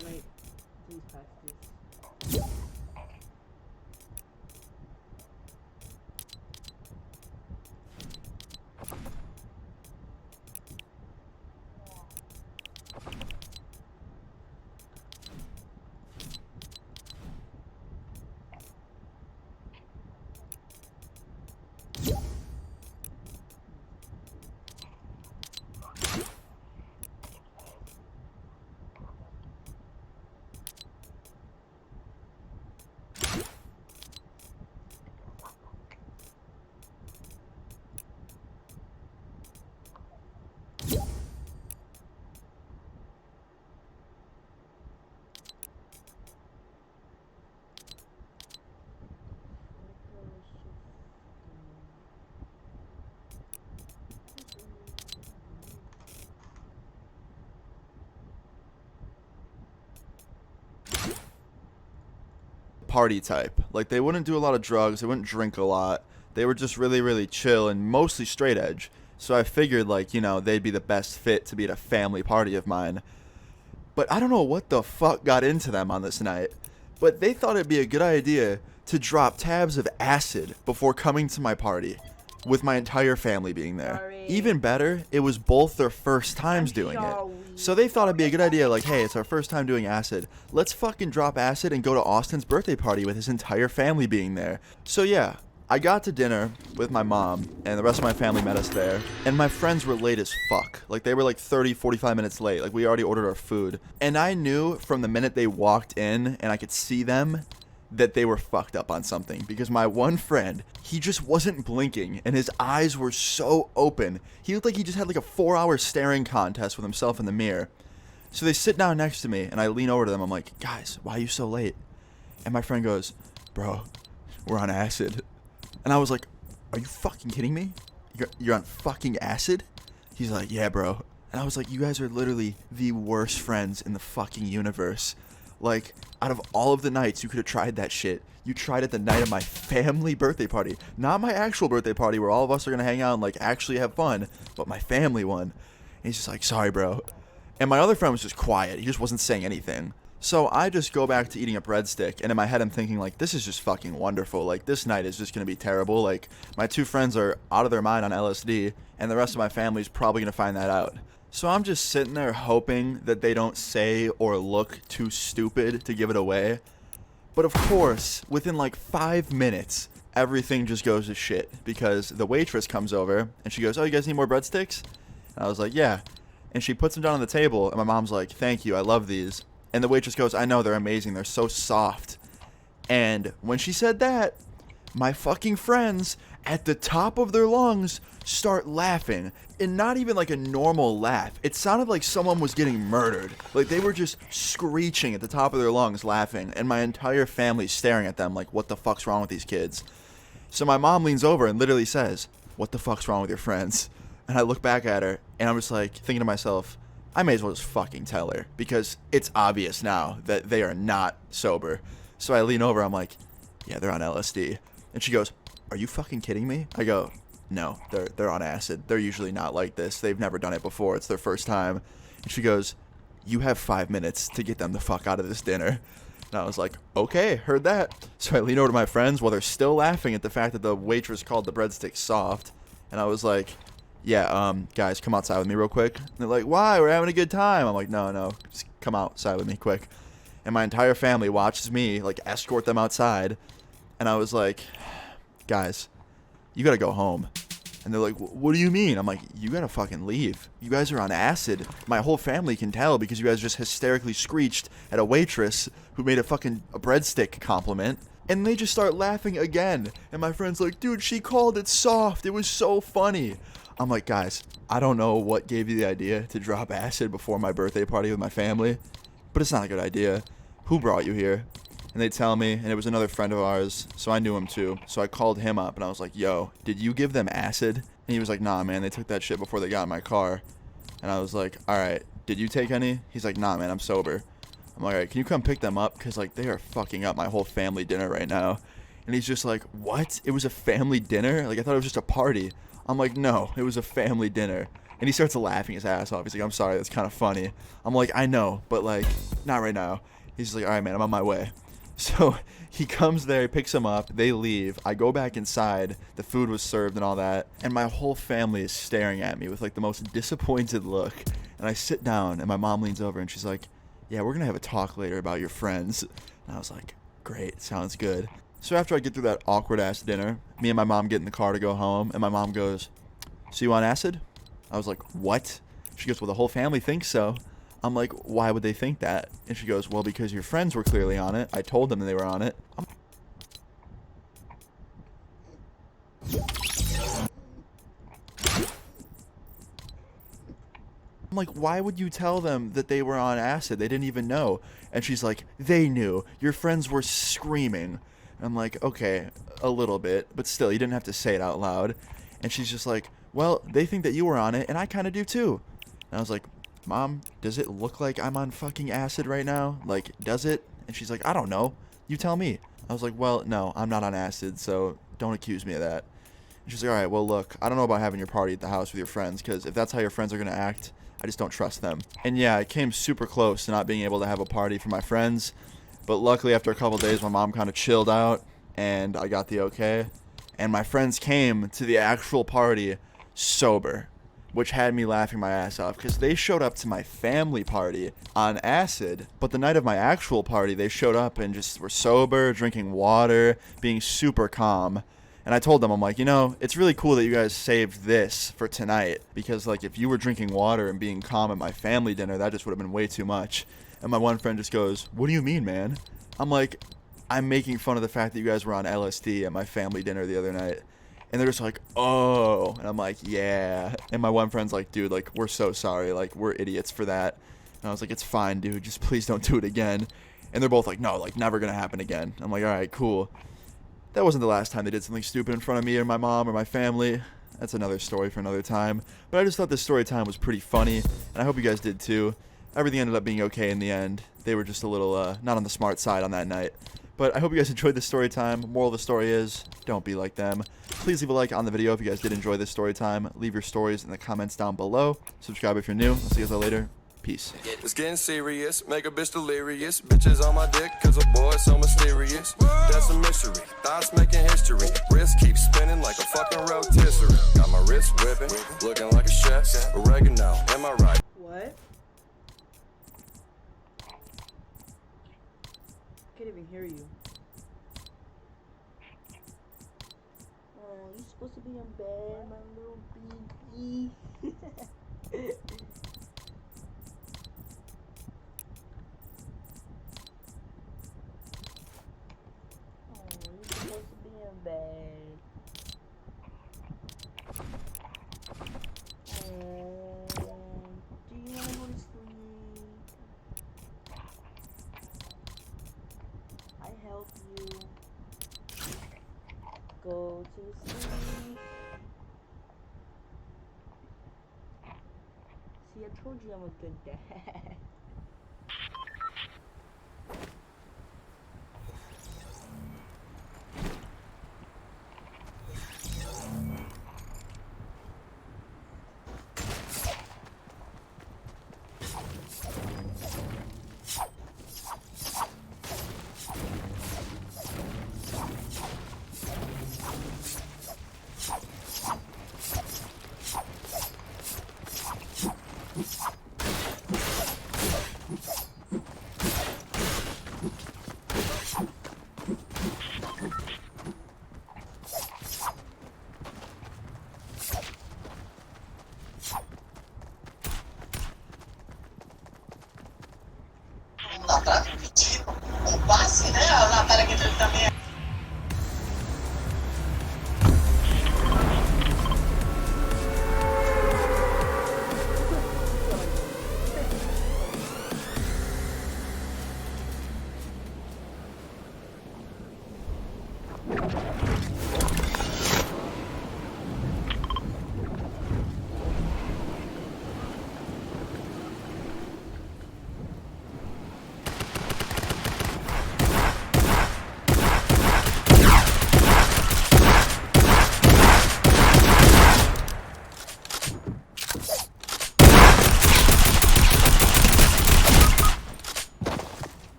Fortnite. Please patch this. Party type. Like, they wouldn't do a lot of drugs, they wouldn't drink a lot. They were just really, really chill and mostly straight edge. So I figured, like, they'd be the best fit to be at a family party of mine. But I don't know what the fuck got into them on this night. But they thought it'd be a good idea to drop tabs of acid before coming to my party, with my entire family being there. Sorry. Even better, it was both their first times doing it. So they thought it'd be a good idea, like, hey, it's our first time doing acid. Let's fucking drop acid and go to Austin's birthday party with his entire family being there. So yeah, I got to dinner with my mom, and the rest of my family met us there. And my friends were late as fuck. Like, they were like 30, 45 minutes late. Like, we already ordered our food. And I knew from the minute they walked in, and I could see them, that they were fucked up on something. Because my one friend, he just wasn't blinking, and his eyes were so open. He looked like he just had like a 4-hour staring contest with himself in the mirror. So they sit down next to me, and I lean over to them. I'm like, guys, why are you so late? And my friend goes, bro, we're on acid. And I was like, are you fucking kidding me? You're on fucking acid? He's like, yeah, bro. And I was like, you guys are literally the worst friends in the fucking universe. Like, out of all of the nights you could have tried that shit, you tried it the night of my family birthday party. Not my actual birthday party where all of us are gonna hang out and like actually have fun, but my family one. And he's just like, sorry, bro. And my other friend was just quiet. He just wasn't saying anything. So I just go back to eating a breadstick, and in my head I'm thinking, like, this is just fucking wonderful. Like, this night is just gonna be terrible. Like, my two friends are out of their mind on LSD, and the rest of my family's probably gonna find that out. So I'm just sitting there hoping that they don't say or look too stupid to give it away. But of course, within like 5 minutes, everything just goes to shit. Because the waitress comes over, and she goes, oh, you guys need more breadsticks? And I was like, yeah. And she puts them down on the table, and my mom's like, thank you, I love these. And the waitress goes, I know, they're amazing, they're so soft. And when she said that, my fucking friends, at the top of their lungs, start laughing. And not even like a normal laugh. It sounded like someone was getting murdered. Like, they were just screeching at the top of their lungs laughing. And my entire family's staring at them like, what the fuck's wrong with these kids? So my mom leans over and literally says, what the fuck's wrong with your friends? And I look back at her, and I'm just like, thinking to myself, I may as well just fucking tell her. Because it's obvious now that they are not sober. So I lean over, I'm like, yeah, they're on LSD. And she goes, are you fucking kidding me? I go, no, they're on acid. They're usually not like this. They've never done it before. It's their first time. And she goes, you have 5 minutes to get them the fuck out of this dinner. And I was like, okay, heard that. So I lean over to my friends while they're still laughing at the fact that the waitress called the breadsticks soft. And I was like, yeah, guys, come outside with me real quick. And they're like, why? We're having a good time. I'm like, no, just come outside with me quick. And my entire family watches me, like, escort them outside. And I was like, guys, you gotta go home. And they're like, what do you mean? I'm like, you gotta fucking leave. You guys are on acid. My whole family can tell because you guys just hysterically screeched at a waitress who made a breadstick compliment. And they just start laughing again. And my friend's like, dude, she called it soft. It was so funny. I'm like, guys, I don't know what gave you the idea to drop acid before my birthday party with my family, but it's not a good idea. Who brought you here? And they tell me, and it was another friend of ours, so I knew him too. So I called him up, and I was like, yo, did you give them acid? And he was like, nah, man, they took that shit before they got in my car. And I was like, all right, did you take any? He's like, nah, man, I'm sober. I'm like, all right, can you come pick them up? Because, like, they are fucking up my whole family dinner right now. And he's just like, what? It was a family dinner? Like, I thought it was just a party. I'm like, no, it was a family dinner. And he starts laughing his ass off. He's like, I'm sorry, that's kind of funny. I'm like, I know, but like, not right now. He's like, all right, man, I'm on my way. So he comes there, he picks him up, they leave. I go back inside, the food was served and all that, and my whole family is staring at me with like the most disappointed look. And I sit down, and my mom leans over, and she's like, yeah, we're gonna have a talk later about your friends. And I was like, great, sounds good. So after I get through that awkward-ass dinner, me and my mom get in the car to go home, and my mom goes, so you on acid? I was like, what? She goes, well, the whole family thinks so. I'm like, why would they think that? And she goes, well, because your friends were clearly on it. I told them they were on it. I'm like, why would you tell them that they were on acid? They didn't even know. And she's like, they knew. Your friends were screaming. And I'm like, okay, a little bit, but still, you didn't have to say it out loud. And she's just like, well, they think that you were on it, and I kind of do too. And I was like, Mom, does it look like I'm on fucking acid right now? Like, does it? And she's like, I don't know. You tell me. I was like, well, no, I'm not on acid, so don't accuse me of that. And she's like, all right, well, look, I don't know about having your party at the house with your friends, because if that's how your friends are going to act, I just don't trust them. And yeah, I came super close to not being able to have a party for my friends, but luckily after a couple days, my mom kind of chilled out, and I got the okay. And my friends came to the actual party sober, which had me laughing my ass off because they showed up to my family party on acid, but the night of my actual party, they showed up and just were sober, drinking water, being super calm. And I told them, I'm like, you know, it's really cool that you guys saved this for tonight because, like, if you were drinking water and being calm at my family dinner, that just would have been way too much. And my one friend just goes, what do you mean, man? I'm like, I'm making fun of the fact that you guys were on LSD at my family dinner the other night. And they're just like, oh. And I'm like, yeah. And my one friend's like, dude, like, we're so sorry. Like, we're idiots for that. And I was like, it's fine, dude. Just please don't do it again. And they're both like, no, like, never going to happen again. I'm like, all right, cool. That wasn't the last time they did something stupid in front of me or my mom or my family. That's another story for another time. But I just thought this story time was pretty funny. And I hope you guys did too. Everything ended up being okay in the end. They were just a little, not on the smart side on that night. But I hope you guys enjoyed this story time. Moral of the story is, don't be like them. Please leave a like on the video if you guys did enjoy this story time. Leave your stories in the comments down below. Subscribe if you're new. I'll see you guys all later. Peace. It's getting serious, make a bitch delirious. Bitches on my dick, cause a boy so mysterious. That's a mystery, thoughts making history. Wrist keeps spinning like a fucking rotisserie. Got my wrist whipping, looking like a chef. Oregano, am I right? What? Can't even hear you. Oh, you're supposed to be in bed, my little baby. Oh, you're supposed to be in bed. Oh, do you want to go to sleep? I help you go to sleep. See, I told you I'm a good dad. O passe, né? A Natália que também.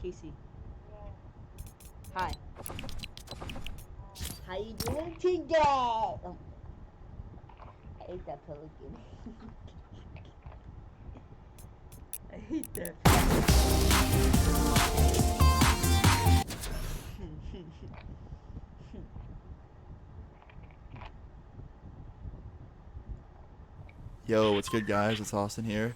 Casey. Hi. How you doing today? Oh, I ate that pelican. I hate that. Yo, what's good, guys? It's Austin here.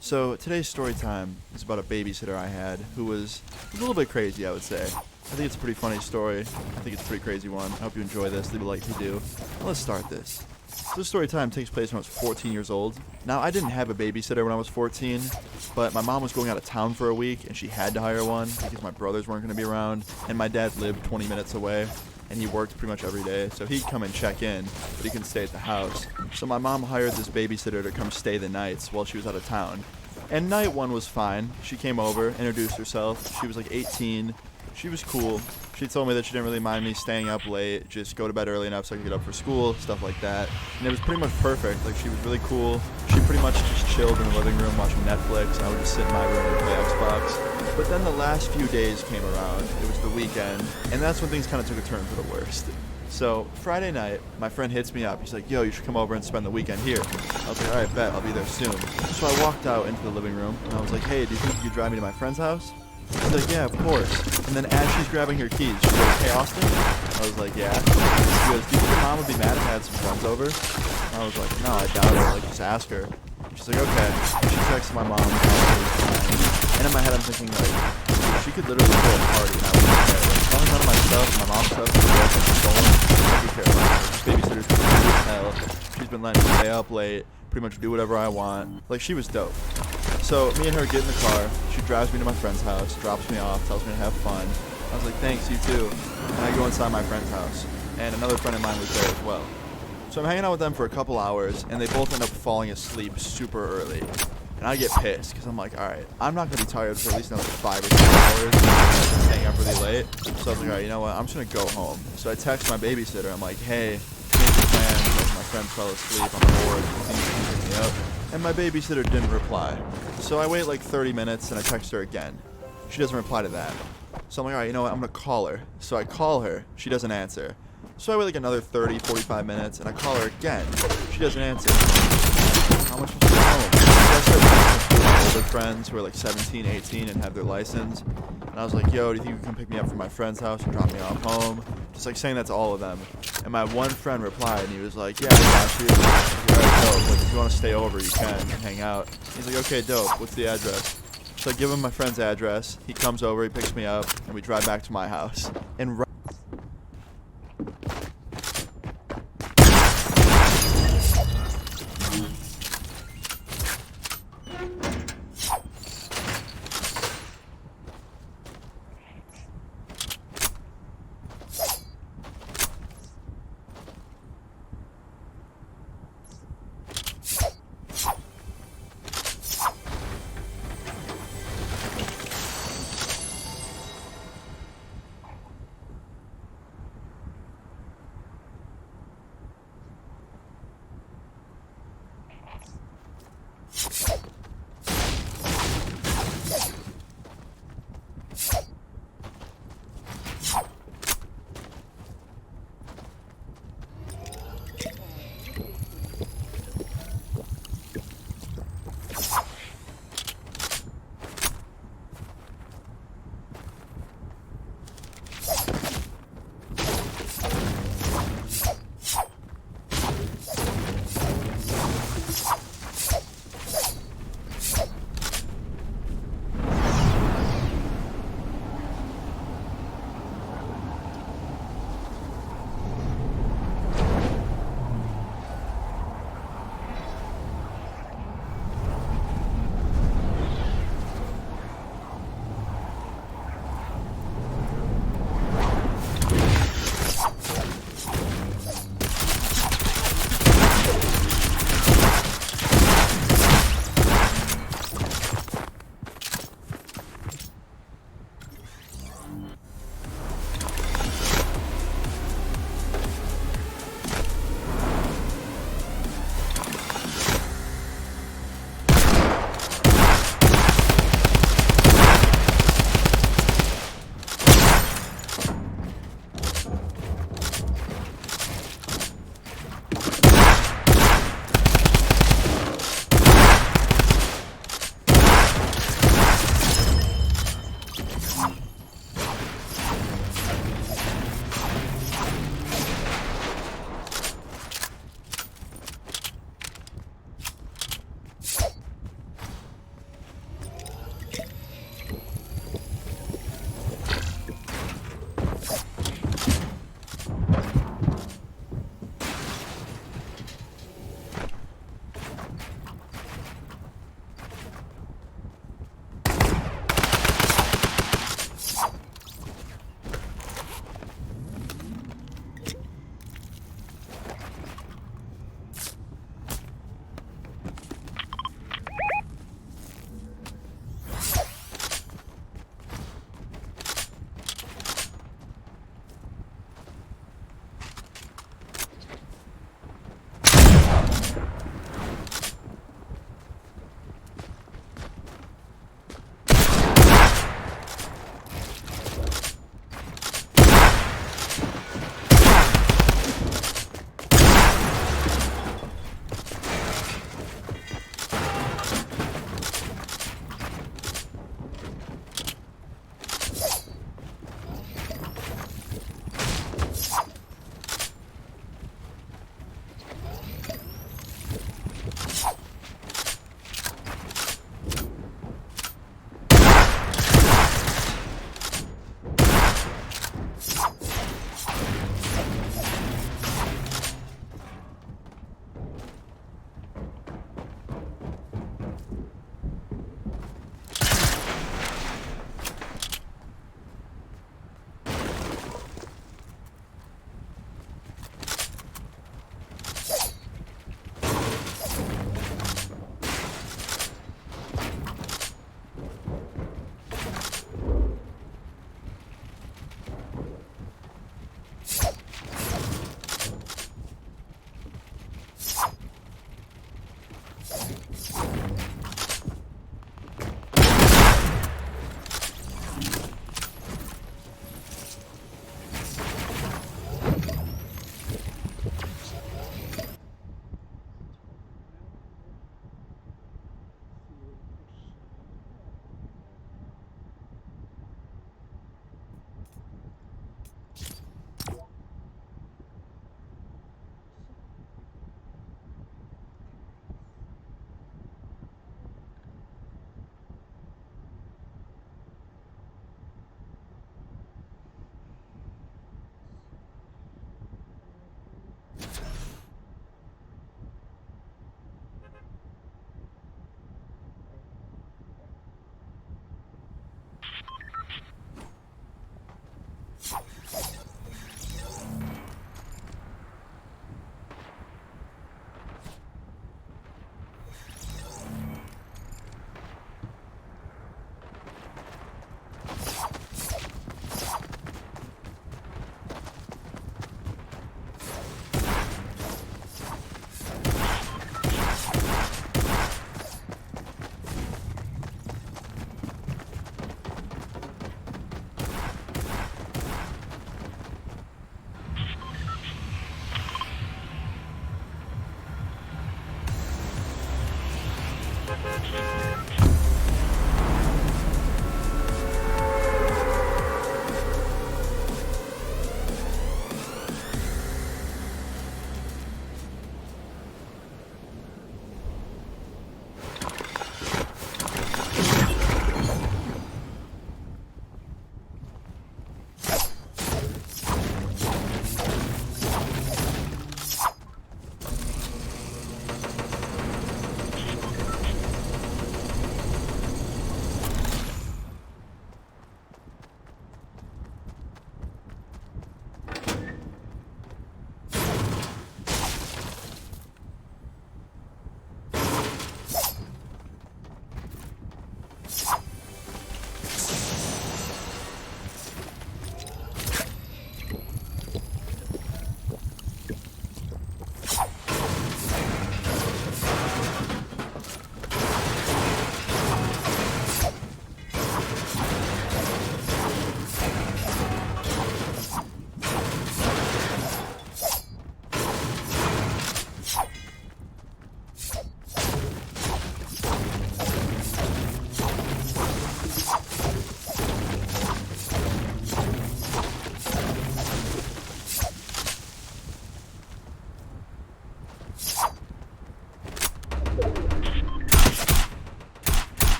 So today's story time is about a babysitter I had who was a little bit crazy, I would say. I think it's a pretty funny story. I think it's a pretty crazy one. I hope you enjoy this. Leave a like if you do. Now let's start this. So this story time takes place when I was 14 years old. Now, I didn't have a babysitter when I was 14, but my mom was going out of town for a week, and she had to hire one because my brothers weren't going to be around, and my dad lived 20 minutes away, and he worked pretty much every day, so he'd come and check in, but he couldn't stay at the house. So my mom hired this babysitter to come stay the nights while she was out of town. And night one was fine. She came over, introduced herself. She was like 18. She was cool. She told me that she didn't really mind me staying up late, just go to bed early enough so I could get up for school, stuff like that. And it was pretty much perfect. Like, she was really cool. She pretty much just chilled in the living room watching Netflix, and I would just sit in my room and play Xbox. But then the last few days came around. It was the weekend, and that's when things kind of took a turn for the worst. So Friday night, my friend hits me up. He's like, yo, you should come over and spend the weekend here. I was like, all right, bet, I'll be there soon. So I walked out into the living room, and I was like, hey, do you think you could drive me to my friend's house? She's like, yeah, of course. And then as she's grabbing her keys, she goes, hey, Austin? I was like, yeah. She goes, do you think your mom would be mad if I had some friends over? I was like, no, I doubt it. Like, just ask her. She's like, okay. And she texted my mom. And in my head, I'm thinking, like, dude, she could literally throw a party, and I wouldn't care. Like, as long as none of my stuff, my mom's stuff, is stolen, I could care about her. This babysitter's been cool as hell. She's been letting me stay up late, pretty much do whatever I want. Like, she was dope. So me and her get in the car. She drives me to my friend's house, drops me off, tells me to have fun. I was like, thanks, you too. And I go inside my friend's house, and another friend of mine was there as well. So I'm hanging out with them for a couple hours, and they both end up falling asleep super early. And I get pissed, because I'm like, alright, I'm not going to be tired for at least another 5 or 6 hours, staying up really late. So I was like, alright, you know what, I'm just going to go home. So I text my babysitter, I'm like, hey, change the plans, like, my friend fell asleep, I'm bored, can you pick me up? And my babysitter didn't reply. So I wait like 30 minutes and I text her again. She doesn't reply to that. So I'm like, alright, you know what, I'm gonna call her. So I call her, she doesn't answer. So I wait like another 30, 45 minutes and I call her again. She doesn't answer. How much was she home? So I started my older friends who are like 17, 18 and have their license. And I was like, yo, do you think you can come pick me up from my friend's house and drop me off home? Just like saying that to all of them. And my one friend replied and he was like, yeah, I got you. Alright, dope. Like, if you want to stay over, you can hang out. He's like, okay, dope. What's the address? So I give him my friend's address. He comes over, he picks me up, and we drive back to my house. And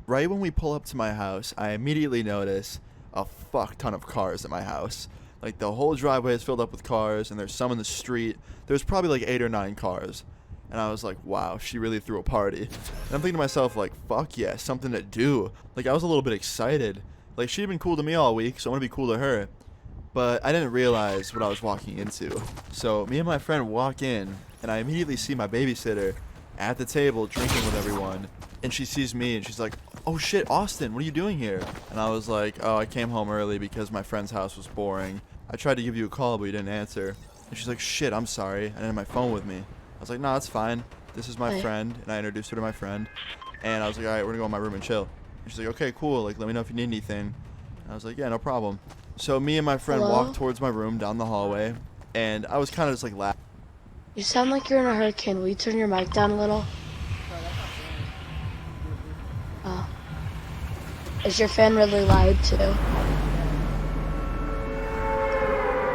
Right when we pull up to my house, I immediately notice a fuck ton of cars at my house. Like, the whole driveway is filled up with cars, and there's some in the street. There's probably like 8 or 9 cars. And I was like, wow, she really threw a party. And I'm thinking to myself, like, fuck yeah, something to do. Like, I was a little bit excited. Like, she'd been cool to me all week, so I want to be cool to her. But I didn't realize what I was walking into. So me and my friend walk in, and I immediately see my babysitter at the table drinking with everyone. And she sees me, and she's like, oh shit, Austin, what are you doing here? And I was like, oh, I came home early because my friend's house was boring. I tried to give you a call, but you didn't answer. And she's like, shit, I'm sorry. I didn't have my phone with me. I was like, no, it's fine. This is my friend. And I introduced her to my friend. And I was like, all right, we're going to go in my room and chill. And she's like, okay, cool. Like, let me know if you need anything. And I was like, yeah, no problem. So me and my friend walked towards my room down the hallway. And I was kind of just like laughing. You sound like you're in a hurricane. Will you turn your mic down a little? Oh. Is your fan really loud too?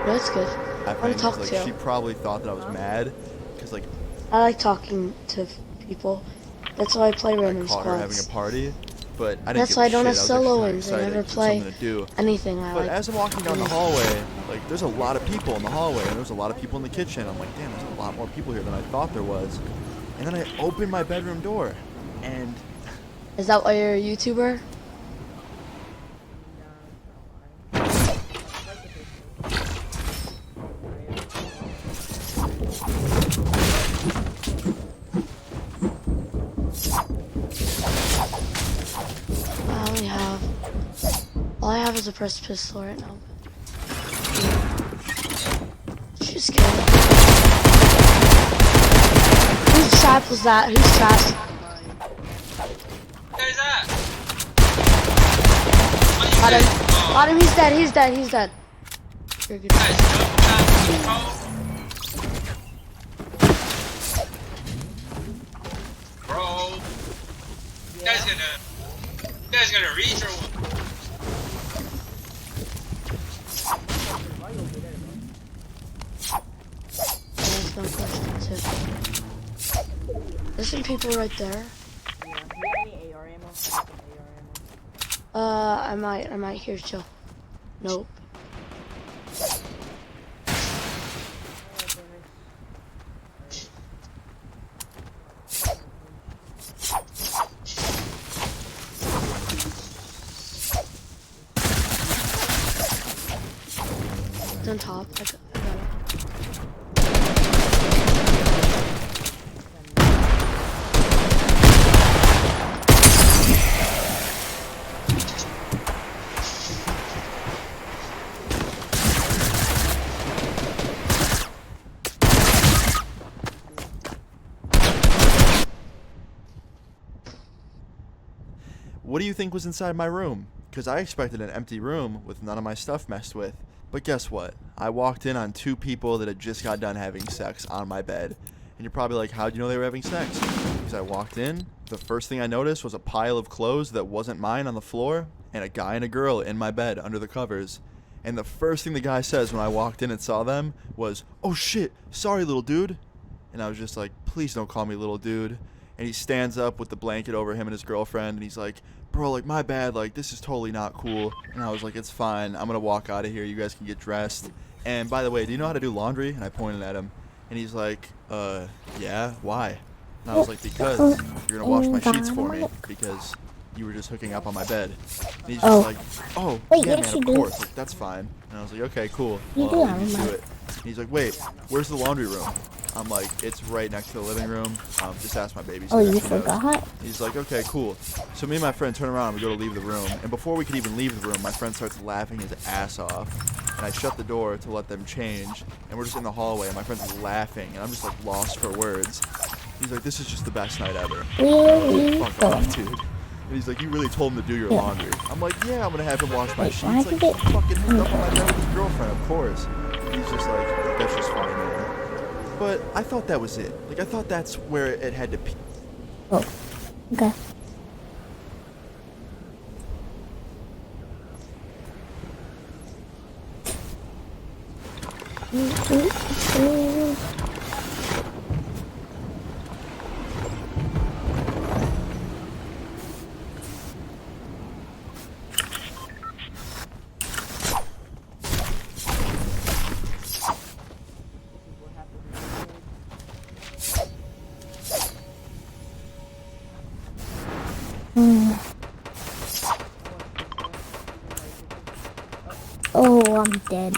No, it's good. laughing, talk 'cause, to. like, she probably thought that I was mad, because, like, I like talking to people. That's why I play I random caught her having a squads. party, but I didn't That's give why a I don't shit. have I was solo actually wins. I kinda never excited, 'cause play something to do. anything. I But like. as I'm walking down the hallway, like, there's a lot of people in the hallway, and there's a lot of people in the kitchen. I'm like, damn, there's a lot more people here than I thought there was. And then I opened my bedroom door, and Is that why you're a YouTuber? All I have is a pressed pistol right now. She's scared. Whose trap was that? Whose trap? Where's that? Got him. Got him. He's dead. He's dead. He's dead. You're good. Bro, you guys gonna reach or what? There's no question too. There's some people right there. Yeah. You got any AR ammo? Some AR ammo. I might here chill. Nope. It's on top. I got it. what do you think was inside my room? Because I expected an empty room with none of my stuff messed with. But guess what? I walked in on two people that had just got done having sex on my bed. And you're probably like, how'd you know they were having sex? Because I walked in, the first thing I noticed was a pile of clothes that wasn't mine on the floor, and a guy and a girl in my bed under the covers. And the first thing the guy says when I walked in and saw them was, "Oh shit, sorry little dude." And I was just like, please don't call me little dude. And he stands up with the blanket over him and his girlfriend, and he's like, bro, like, my bad, like, this is totally not cool. And I was like, it's fine, I'm gonna walk out of here, you guys can get dressed. And by the way, do you know how to do laundry? And I pointed at him, and he's like, yeah, why? And I was like, because you're gonna wash my sheets for me, because you were just hooking up on my bed. And he's just like, oh, Wait, yeah, yes, man, you of do. course, like, that's fine. And I was like, okay, cool, You well, do I'll leave you have to it. And he's like, wait, where's the laundry room? I'm like, it's right next to the living room. Just ask my babysitter. Oh, you she knows. forgot? He's like, okay, cool. So me and my friend turn around and we go to leave the room. And before we could even leave the room, my friend starts laughing his ass off. And I shut the door to let them change. And we're just in the hallway and my friend's laughing. And I'm just like lost for words. He's like, this is just the best night ever. Really? Fuck off, dude. And he's like, you really told him to do your laundry. I'm like, yeah, I'm gonna have him wash my Wait, sheets. why Like, did it- he fucking hooked up on my bed with his girlfriend, of course. And he's just like, that's just funny, man. But I thought that was it. Like, I thought that's where it had to be. Oh, okay. Oh, I'm dead.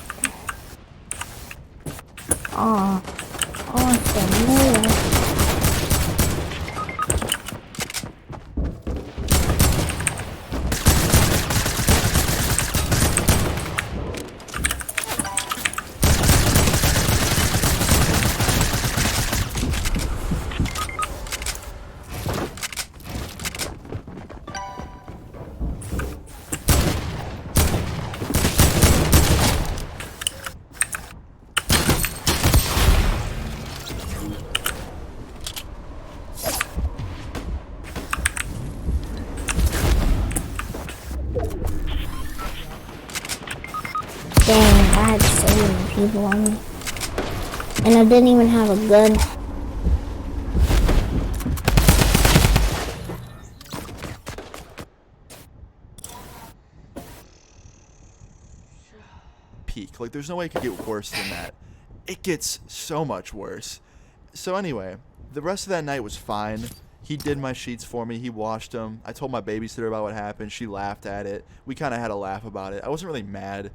Oh, awesome. No. Dang, I had so many people on me. And I didn't even have a gun. Peak. Like, there's no way it could get worse than that. It gets so much worse. So anyway, the rest of that night was fine. He did my sheets for me. He washed them. I told my babysitter about what happened. She laughed at it. We kind of had a laugh about it. I wasn't really mad.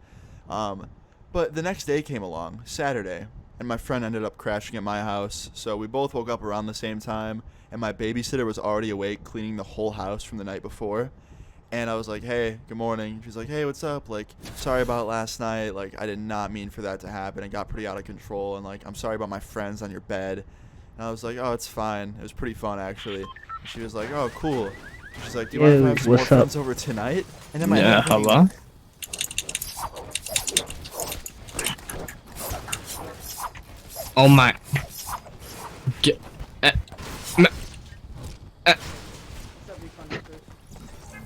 But the next day came along, Saturday, and my friend ended up crashing at my house. So we both woke up around the same time, and my babysitter was already awake cleaning the whole house from the night before. And I was like, hey, good morning. She's like, hey, what's up? Like, sorry about last night. Like, I did not mean for that to happen. It got pretty out of control. And, like, I'm sorry about my friends on your bed. And I was like, oh, it's fine. It was pretty fun, actually. And she was like, oh, cool. She's like, do you mind if I have some more friends over tonight? And then my hello? Oh my.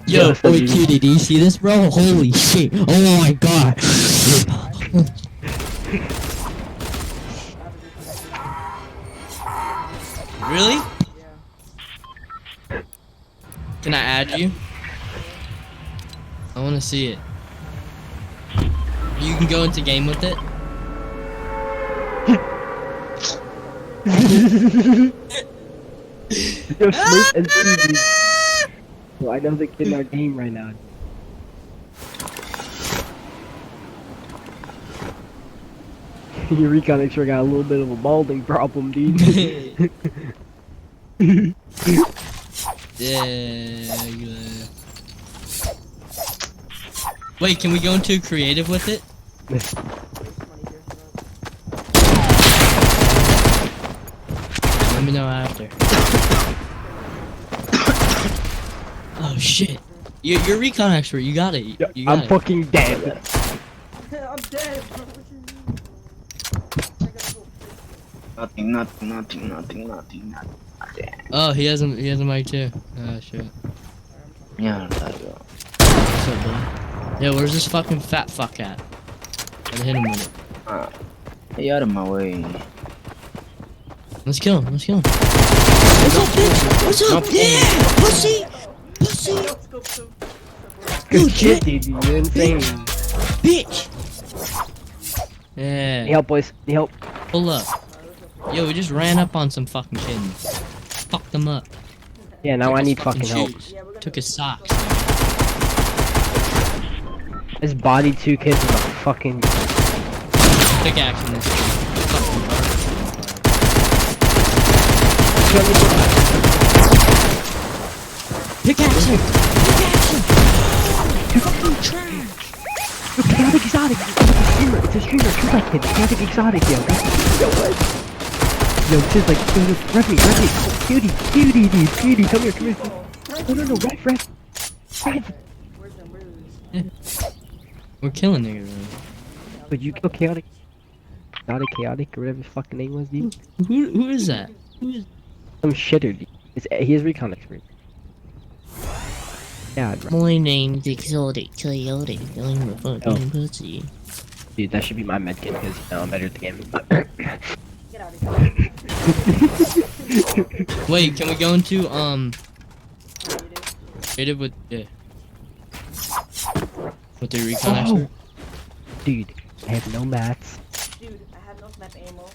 Yo, wait, cutie, do you see this, bro? Holy shit. Oh my god. Really? Can I add you? I want to see it. You can go into game with it? Yo, Smurf and TV. Well, I know the kid in our game right now. Your recon sure got a little bit of a balding problem, dude. Yeah. Wait, can we go into creative with it? Let me know after. Oh shit. You're recon expert, you got it. You got I'm fucking dead. I'm dead. Nothing. Oh, he has a mic too. Oh shit. Yeah, What's up, bro? Yeah, where's this fucking fat fuck at? Gotta hit him with it. Hey, out of my way. Let's kill him. What's up, bitch? What's up? Yeah! Pussy! Good shit, dude. You're insane. Bitch! Yeah. Need help, boys. Need help. Pull up. Yo, we just ran up on some fucking kids. Fucked them up. Yeah, now Took I his need fucking help. shoes. Took his socks. This body 2 kids is a fucking... Pickaxe in this fucking car. Pickaxe him! You fucking trash! Chaotic Exotic! It's a streamer! Shoot that kid! Chaotic Exotic, yo! Yo, what? Yo, just like, Ref, cutie, dude, cutie, come here. No, Ref. We're killing niggas, man. Would you kill Chaotic? Not a Chaotic, or whatever his fucking name was, dude? Who is that? Who is... Some shitter, dude. He is recon expert. Yeah, right. My name's Exotic Coyote, killing the fucking pussy. Dude, that should be my medkit, because, you know, I'm better at the game. Get out of here. Wait, can we go into, creative with, with the recon expert? Dude, I have no mats. Dude, I have no snap ammo.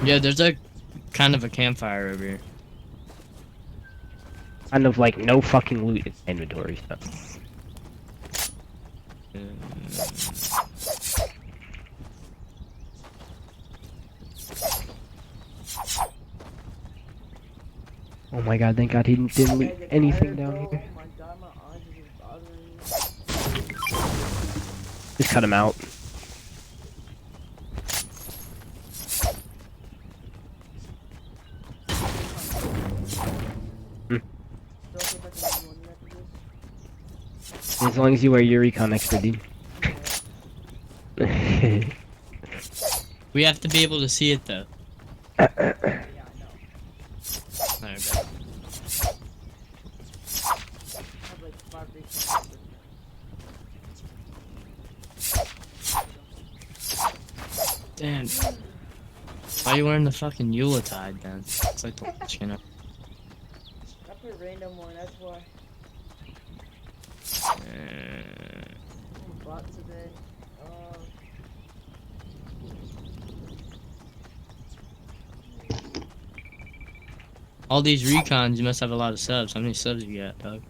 Yeah, there's a kind of a campfire over here. Kind of like no fucking loot in inventory stuff. Oh my god, thank god he didn't loot anything down here. Oh my god, my eyes are just bothering me. Just cut him out. As long as you wear your recon expert, dude. We have to be able to see it though. Yeah, I know. Alright, bet. I have like 5 recon. Damn. Why are you wearing the fucking Yuletide then? It's like the you know. I put random one, that's why. Brought to bed. All these recons, you must have a lot of subs. How many subs you got, dog?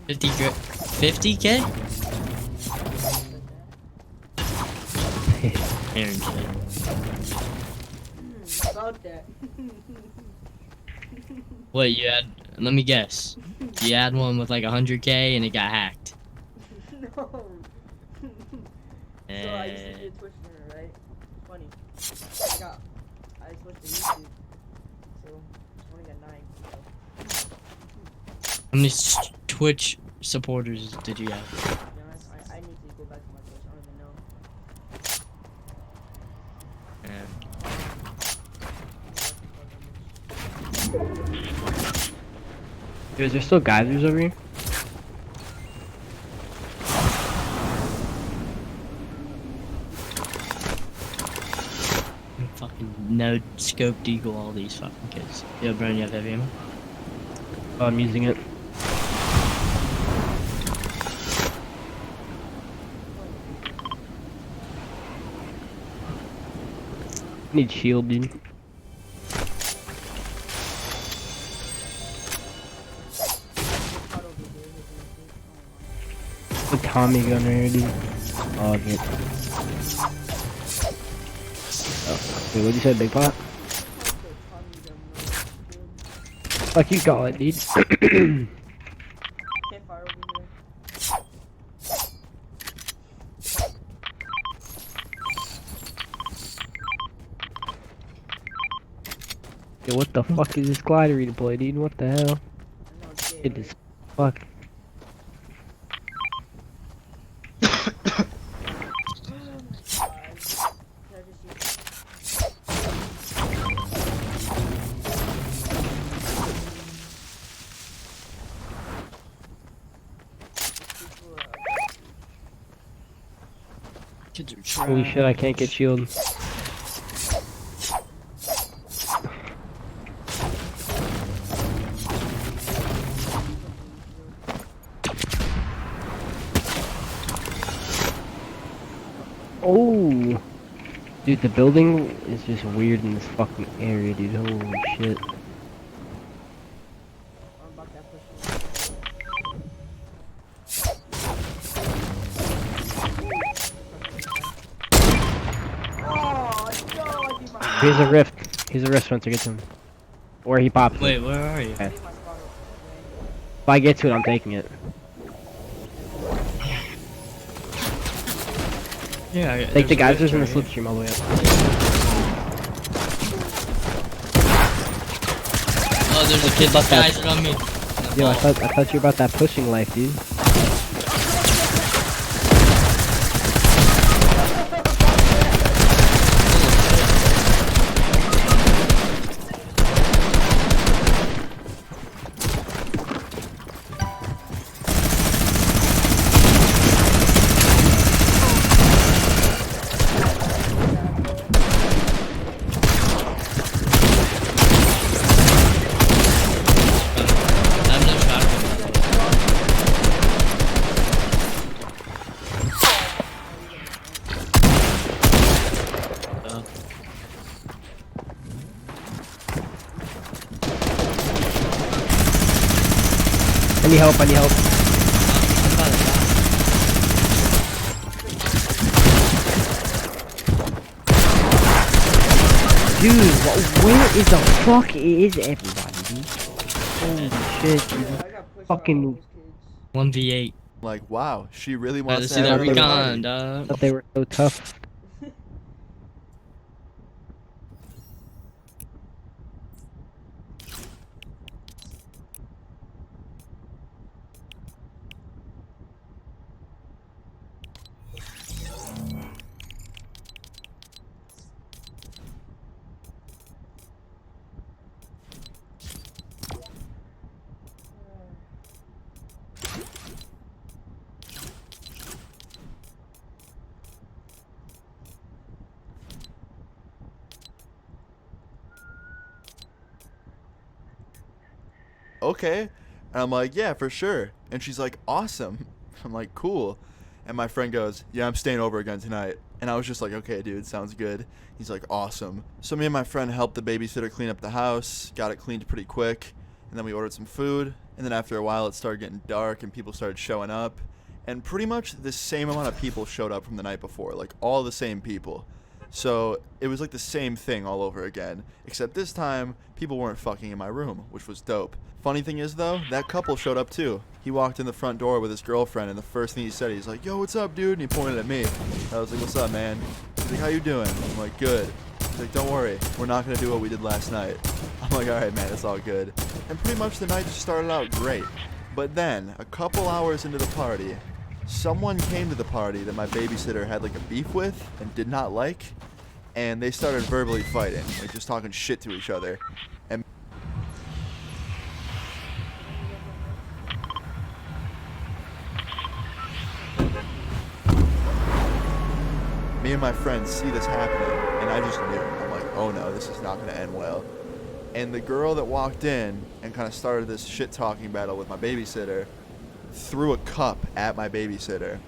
50K? Aaron shit. About that. Wait, you had? Let me guess. You had one with like 100K and it got hacked. No. So I used to be a Twitch streamer, right? Funny. I switched to YouTube. So I only got 9. So. How many Twitch supporters did you have? To be honest, I need to go back to my Twitch. I don't even know. Yeah. Is there still geysers over here? Fucking no scope deagle all these fucking kids. Yo, Brian, you have heavy ammo? Oh, I'm using it. Need shield, dude. The Tommy gun right here, dude. Oh, okay. Oh, wait, what'd you say, Big Pot? Fuck you call it, dude. Can't fire over here. Yo, what the fuck is this glider redeploy, dude? What the hell? It is fuck. Kids are trash. Holy shit, I can't get shield. Oh, dude, the building is just weird in this fucking area, dude. Holy shit. Here's a rift. Here's a rift, Spencer. Get to him. Or he pops. Wait, where are you? Okay. If I get to it, I'm taking it. Yeah, Take the geysers and the slipstream all the way up. Oh, there's a kid with geyser on me. Yo, I thought you were about that pushing life, dude. I need help, I need help. Dude, where is the fuck is everybody, dude? Holy shit, dude. Fucking 1v8. Like, wow, she really Let's wants see to that have a recon, party. dog. thought they were so tough. okay. And I'm like, yeah, for sure. And she's like, awesome. I'm like, cool. And my friend goes, yeah, I'm staying over again tonight. And I was just like, okay, dude, sounds good. He's like, awesome. So me and my friend helped the babysitter clean up the house, got it cleaned pretty quick, and then we ordered some food. And then after a while, it started getting dark and people started showing up. And pretty much the same amount of people showed up from the night before, like all the same people. So it was like the same thing all over again, except this time people weren't fucking in my room, which was dope. Funny thing is though, that couple showed up too. He walked in the front door with his girlfriend, and the first thing he said, he's like, yo, what's up, dude? And he pointed at me. I was like, what's up, man? He's like, how you doing? I'm like, good. He's like, don't worry, we're not gonna do what we did last night. I'm like, alright, man, it's all good. And pretty much the night just started out great. But then, a couple hours into the party, someone came to the party that my babysitter had like a beef with and did not like, and they started verbally fighting, like just talking shit to each other. And me and my friends see this happening, and I just knew. I'm like, oh no, this is not going to end well. And the girl that walked in and kind of started this shit-talking battle with my babysitter threw a cup at my babysitter,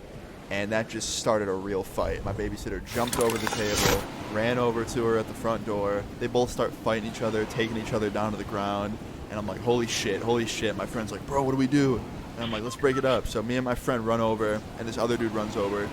and that just started a real fight. My babysitter jumped over the table, ran over to her at the front door. They both start fighting each other, taking each other down to the ground, and I'm like, holy shit, holy shit. My friend's like, bro, what do we do? And I'm like, let's break it up. So me and my friend run over, and this other dude runs over.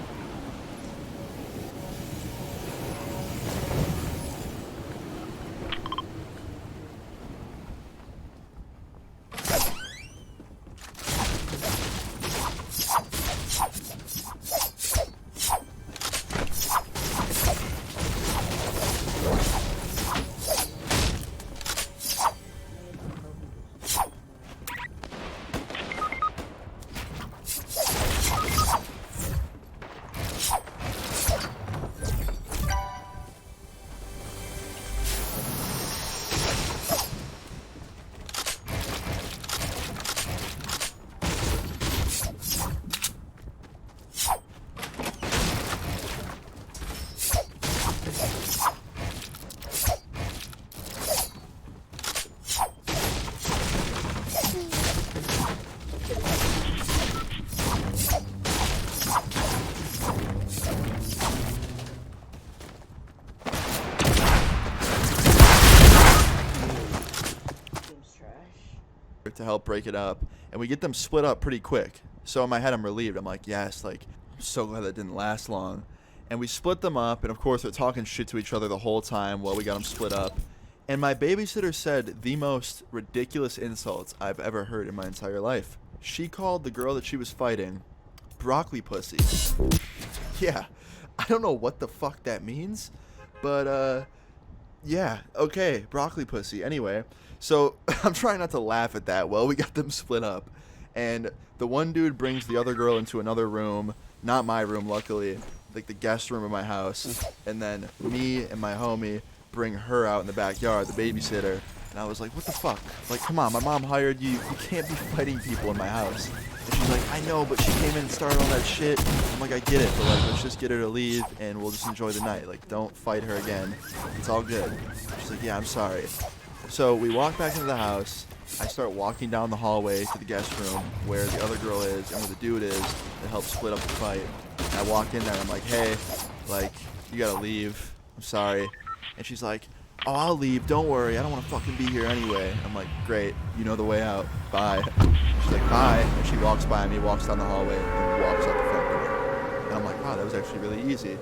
To help break it up, and we get them split up pretty quick. So in my head I'm relieved. I'm like, yes, like, I'm so glad that didn't last long. And we split them up, and of course they're talking shit to each other the whole time while we got them split up. And my babysitter said the most ridiculous insults I've ever heard in my entire life. She called the girl that she was fighting broccoli pussy. Yeah, I don't know what the fuck that means, but yeah, okay, broccoli pussy. Anyway, so I'm trying not to laugh at that. Well, we got them split up, and the one dude brings the other girl into another room, not my room, luckily, like the guest room of my house, and then me and my homie bring her out in the backyard, the babysitter. And I was like, what the fuck? Like, come on, my mom hired you. You can't be fighting people in my house. And she's like, I know, but she came in and started all that shit. I'm like, I get it, but like, let's just get her to leave and we'll just enjoy the night. Like, don't fight her again. It's all good. She's like, yeah, I'm sorry. So we walk back into the house. I start walking down the hallway to the guest room where the other girl is and where the dude is to help split up the fight. And I walk in there and I'm like, hey, like, you gotta leave. I'm sorry. And she's like, oh, I'll leave. Don't worry. I don't want to fucking be here anyway. I'm like, great. You know the way out. Bye. She's like, bye. And she walks by me, walks down the hallway, and walks out the front door. And I'm like, wow, that was actually really easy.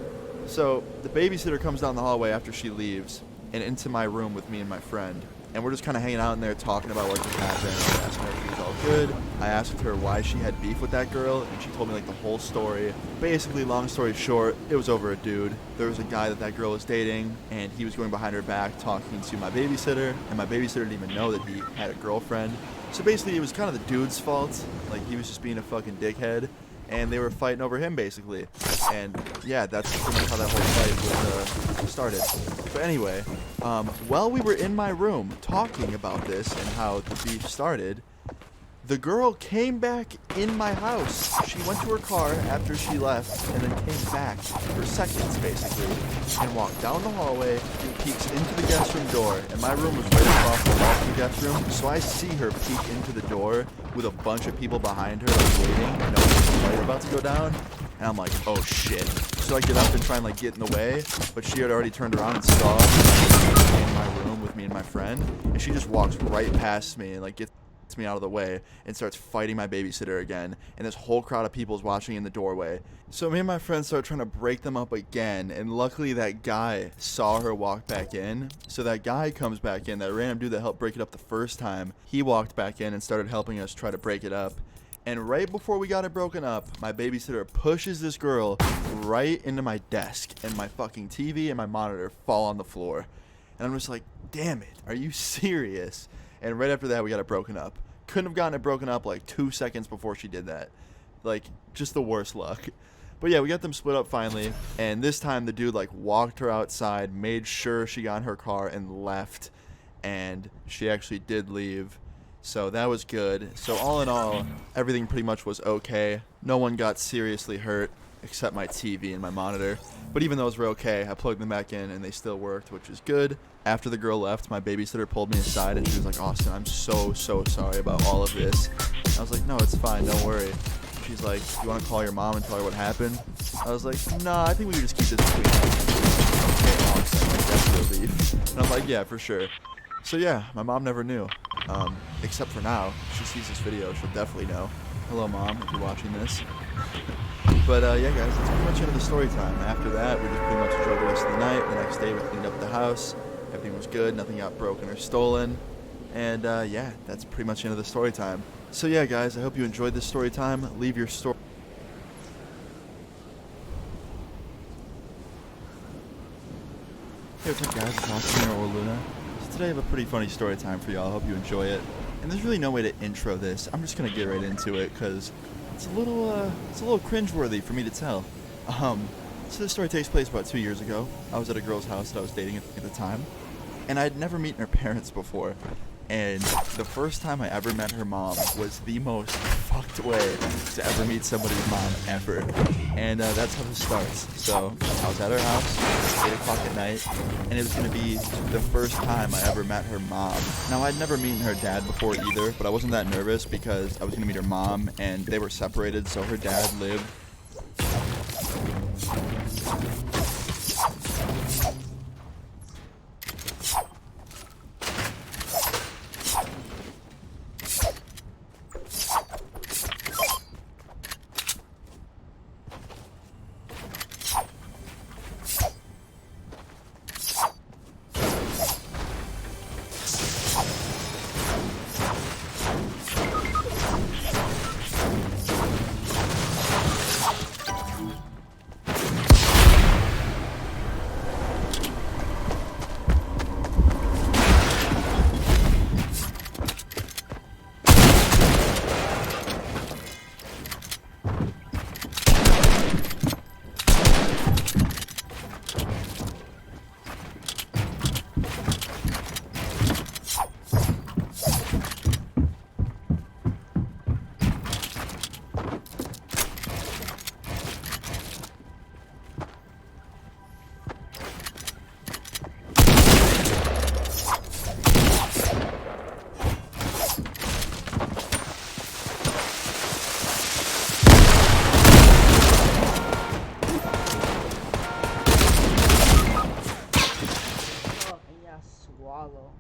So the babysitter comes down the hallway after she leaves and into my room with me and my friend. And we're just kind of hanging out in there talking about what just happened. I asked her if she was all good. I asked her why she had beef with that girl, and she told me like the whole story. Basically, long story short, it was over a dude. There was a guy that girl was dating, and he was going behind her back talking to my babysitter, and my babysitter didn't even know that he had a girlfriend. So basically, it was kind of the dude's fault. Like, he was just being a fucking dickhead, and they were fighting over him, basically. And yeah, that's pretty much how that whole fight was started. But anyway, while we were in my room talking about this and how the beef started, The girl came back in my house. She went to her car after she left and then came back for seconds, basically, and walked down the hallway and peeks into the guest room door. And my room was right across the wall from the guest room, so I see her peek into the door with a bunch of people behind her, like, waiting, knowing the fight about to go down. And I'm like, oh shit. So I get up and try and like get in the way, but she had already turned around and saw me in my room with me and my friend, and she just walks right past me and like gets me out of the way and starts fighting my babysitter again, and this whole crowd of people is watching in the doorway. So me and my friend start trying to break them up again, and luckily that guy saw her walk back in. So that guy comes back in, that random dude that helped break it up the first time. He walked back in and started helping us try to break it up. And right before we got it broken up, my babysitter pushes this girl right into my desk, and my fucking TV and my monitor fall on the floor. And I'm just like, damn it, are you serious? And right after that, we got it broken up. Couldn't have gotten it broken up like 2 seconds before she did that. Like, just the worst luck. But yeah, we got them split up finally. And this time, the dude like walked her outside, made sure she got in her car, and left. And she actually did leave. So that was good. So all in all, everything pretty much was okay. No one got seriously hurt except my TV and my monitor. But even those were okay. I plugged them back in and they still worked, which is good. After the girl left, my babysitter pulled me aside and she was like, Austin, I'm so sorry about all of this. I was like, no, it's fine, don't worry. She's like, you want to call your mom and tell her what happened? I was like, nah, I think we can just keep this between us. Okay, Austin, like, that's a relief. And I'm like, yeah, for sure. So yeah, my mom never knew. Except for now. If she sees this video, she'll definitely know. Hello, Mom, if you're watching this. But yeah, guys, that's pretty much end of the story time. After that, we just pretty much enjoyed the rest of the night. The next day, we cleaned up the house. Everything was good. Nothing got broken or stolen. And yeah, that's pretty much the end of the story time. So yeah, guys, I hope you enjoyed this story time. Leave your story. Hey, what's up, guys? It's Austin here, or Luna. So today I have a pretty funny story time for y'all. I hope you enjoy it. And there's really no way to intro this. I'm just gonna get right into it because it's a little cringeworthy for me to tell. So this story takes place about 2 years ago. I was at a girl's house that I was dating at the time, and I'd never met her parents before. And the first time I ever met her mom was the most fucked way to ever meet somebody's mom ever. And that's how this starts. So I was at her house, 8 o'clock at night, and it was going to be the first time I ever met her mom. Now, I'd never met her dad before either, but I wasn't that nervous because I was going to meet her mom, and they were separated, so her dad lived. Swallow.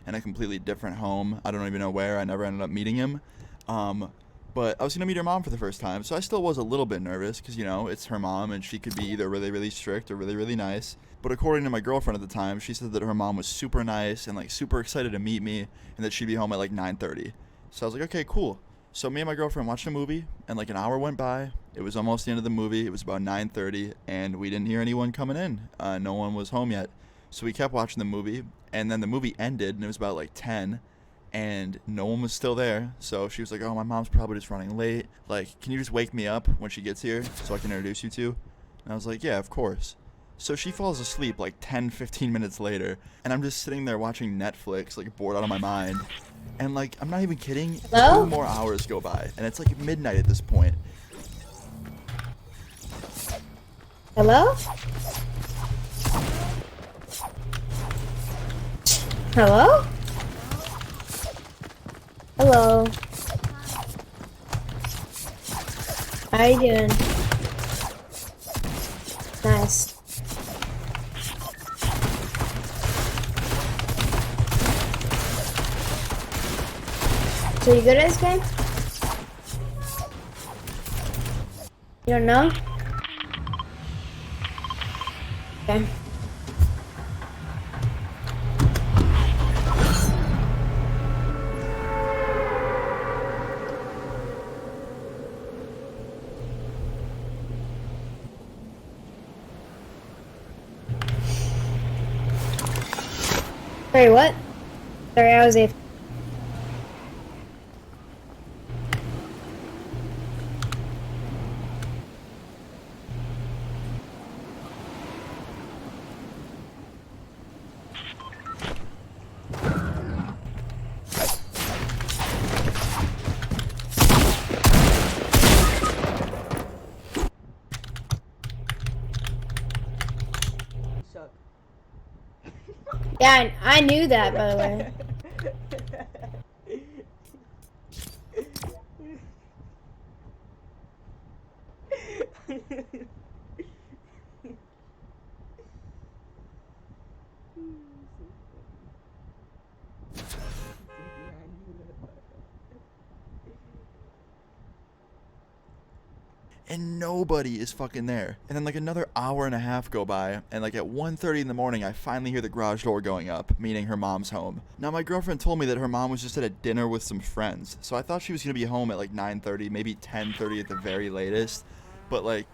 In a completely different home. I don't even know where. I never ended up meeting him. But I was going to meet her mom for the first time, so I still was a little bit nervous because, you know, it's her mom and she could be either really, really strict or really, really nice. But according to my girlfriend at the time, she said that her mom was super nice and, like, super excited to meet me and that she'd be home at, like, 9:30. So I was like, okay, cool. So me and my girlfriend watched a movie, and like an hour went by. It was almost the end of the movie. It was about 9:30, and we didn't hear anyone coming in. No one was home yet. So we kept watching the movie, and then the movie ended, and it was about like 10, and no one was still there. So she was like, oh, my mom's probably just running late. Like, can you just wake me up when she gets here so I can introduce you to? And I was like, yeah, of course. So she falls asleep like 10, 15 minutes later, and I'm just sitting there watching Netflix, like bored out of my mind. And like, I'm not even kidding, Hello? 2 more hours go by, and it's like midnight at this point. Hello? Hello? Hello. How you doing? Nice. So you good at this game? You don't know? Okay. Sorry, what? Sorry, I was a... Suck. Yeah, I knew that, by the way. And nobody is fucking there. And then like another hour and a half go by, and like at 1:30 in the morning, I finally hear the garage door going up, meaning her mom's home. Now my girlfriend told me that her mom was just at a dinner with some friends, so I thought she was gonna be home at like 9:30, maybe 10:30 at the very latest. But like,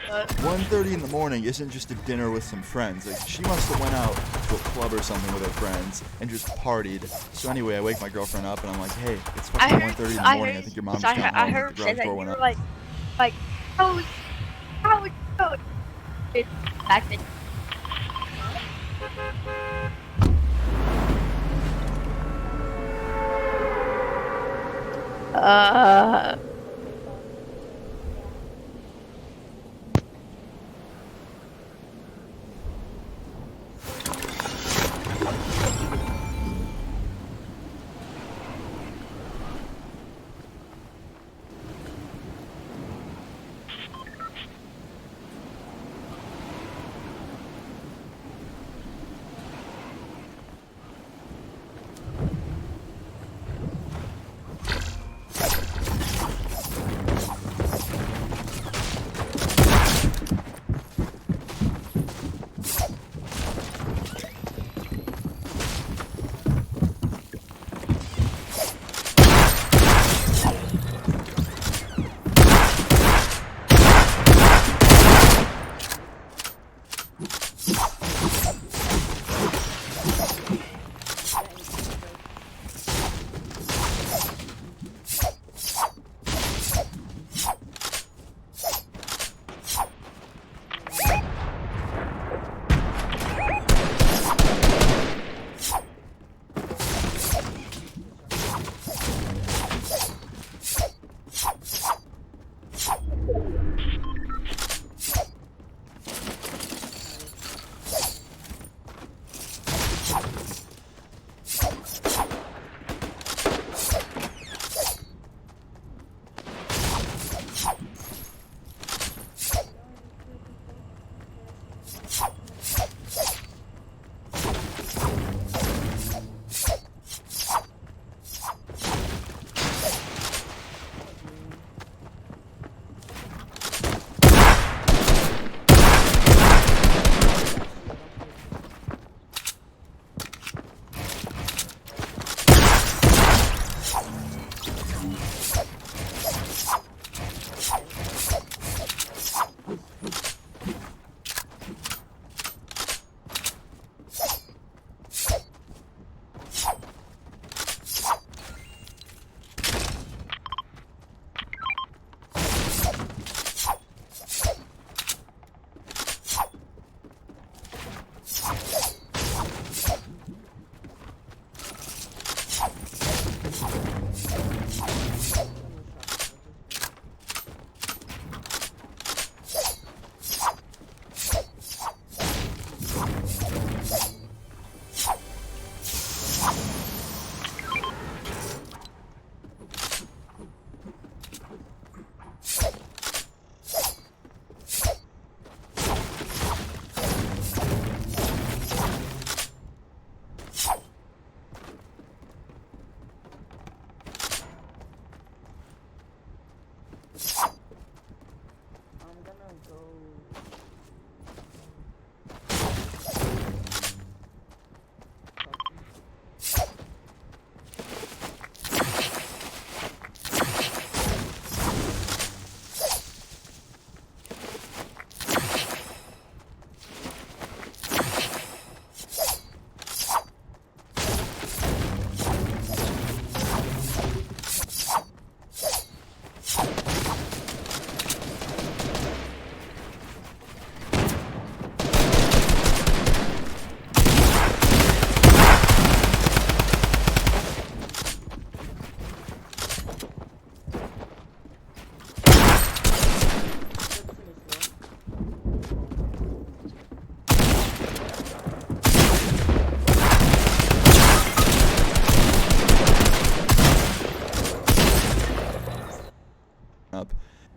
What? 1:30 in the morning isn't just a dinner with some friends. Like, she must have went out to a club or something with her friends and just partied. So anyway, I wake my girlfriend up and I'm like, hey, it's fucking 1:30 in the morning. I think your mom's got home. I heard The say garage that door you went were up. like, how would you know it's acting?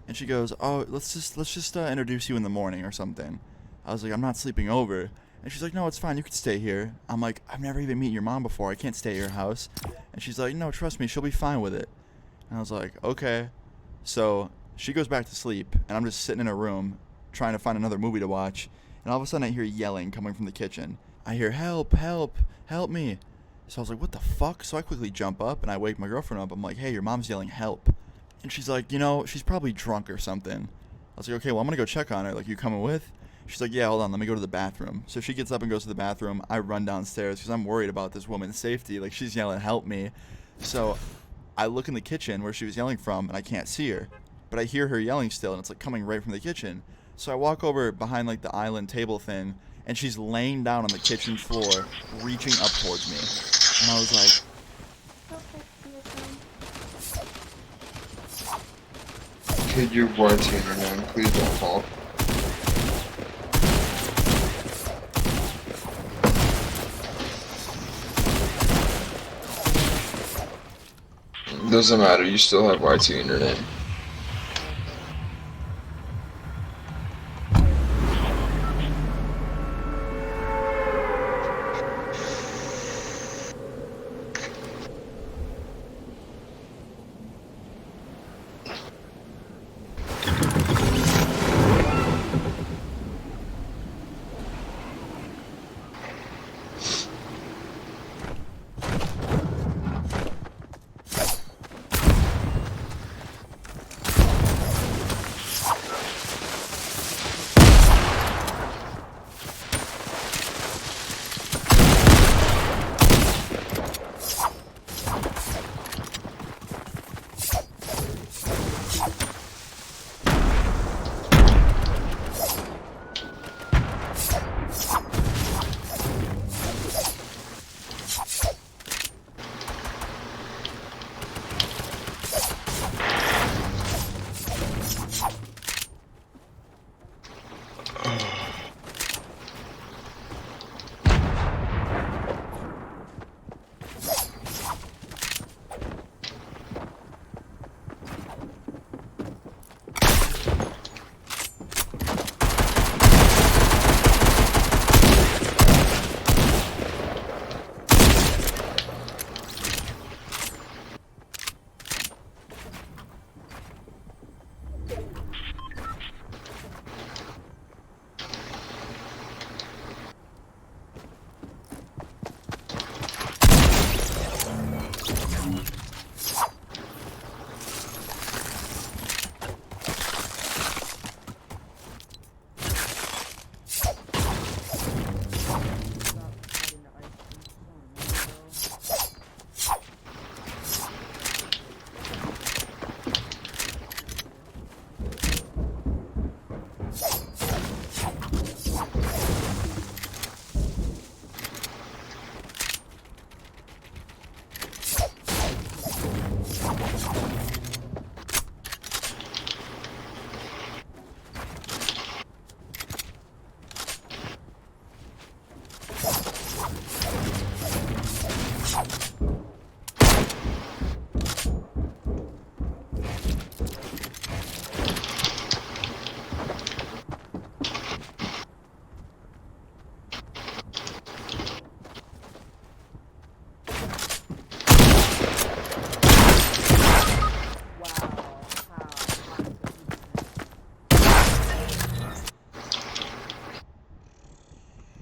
And she goes, oh, let's just introduce you in the morning or something. I was like, I'm not sleeping over. And she's like, no, it's fine, you can stay here. I'm like, I've never even met your mom before, I can't stay at your house. And she's like, no, trust me, she'll be fine with it. And I was like, okay. So she goes back to sleep, and I'm just sitting in a room trying to find another movie to watch. And all of a sudden I hear yelling coming from the kitchen. I hear, help, help, help me. So I was like, what the fuck? So I quickly jump up and I wake my girlfriend up. I'm like, hey, your mom's yelling help. And she's like, you know, she's probably drunk or something. I was like, okay, well, I'm gonna go check on her. Like, you coming with? She's like, yeah, hold on, let me go to the bathroom. So she gets up and goes to the bathroom. I run downstairs because I'm worried about this woman's safety. Like, she's yelling, help me. So I look in the kitchen where she was yelling from, and I can't see her. But I hear her yelling still, and it's like coming right from the kitchen. So I walk over behind like the island table thing, and she's laying down on the kitchen floor, reaching up towards me. And I was like, could you warranty her name? Please don't fall. Doesn't matter, you still have YT in your name.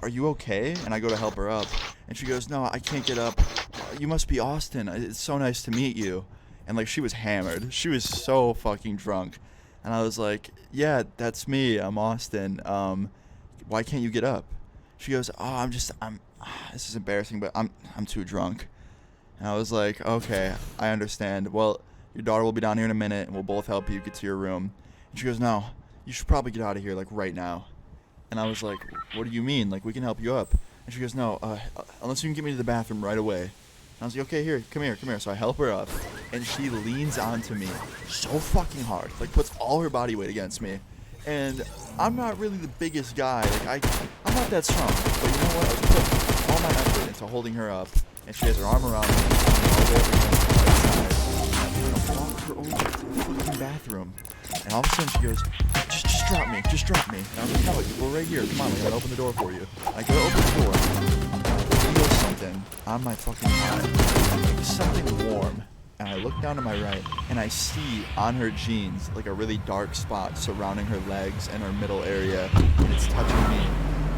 are you okay? And I go to help her up, and she goes, no, I can't get up. You must be Austin. It's so nice to meet you. And like, she was hammered. She was so fucking drunk. And I was like, yeah, that's me. I'm Austin. Why can't you get up? She goes, oh, this is embarrassing, but I'm too drunk. And I was like, okay, I understand. Well, your daughter will be down here in a minute, and we'll both help you get to your room. And she goes, no, you should probably get out of here, like, right now. And I was like, what do you mean? Like, we can help you up. And she goes, no, unless you can get me to the bathroom right away. And I was like, okay, here, come here. So I help her up, and she leans onto me so fucking hard, like puts all her body weight against me. And I'm not really the biggest guy, like I'm not that strong, but you know what? I put all my effort into holding her up, and she has her arm around me, all the way up against the right side. And I walked her over to the fucking bathroom, and all of a sudden she goes, just drop me, just drop me. And I was like, no, we're right here. Come on, I gotta open the door for you. I go to open the door. I feel something on my fucking arm, like something warm. And I look down to my right, and I see on her jeans like a really dark spot surrounding her legs and her middle area, and it's touching me.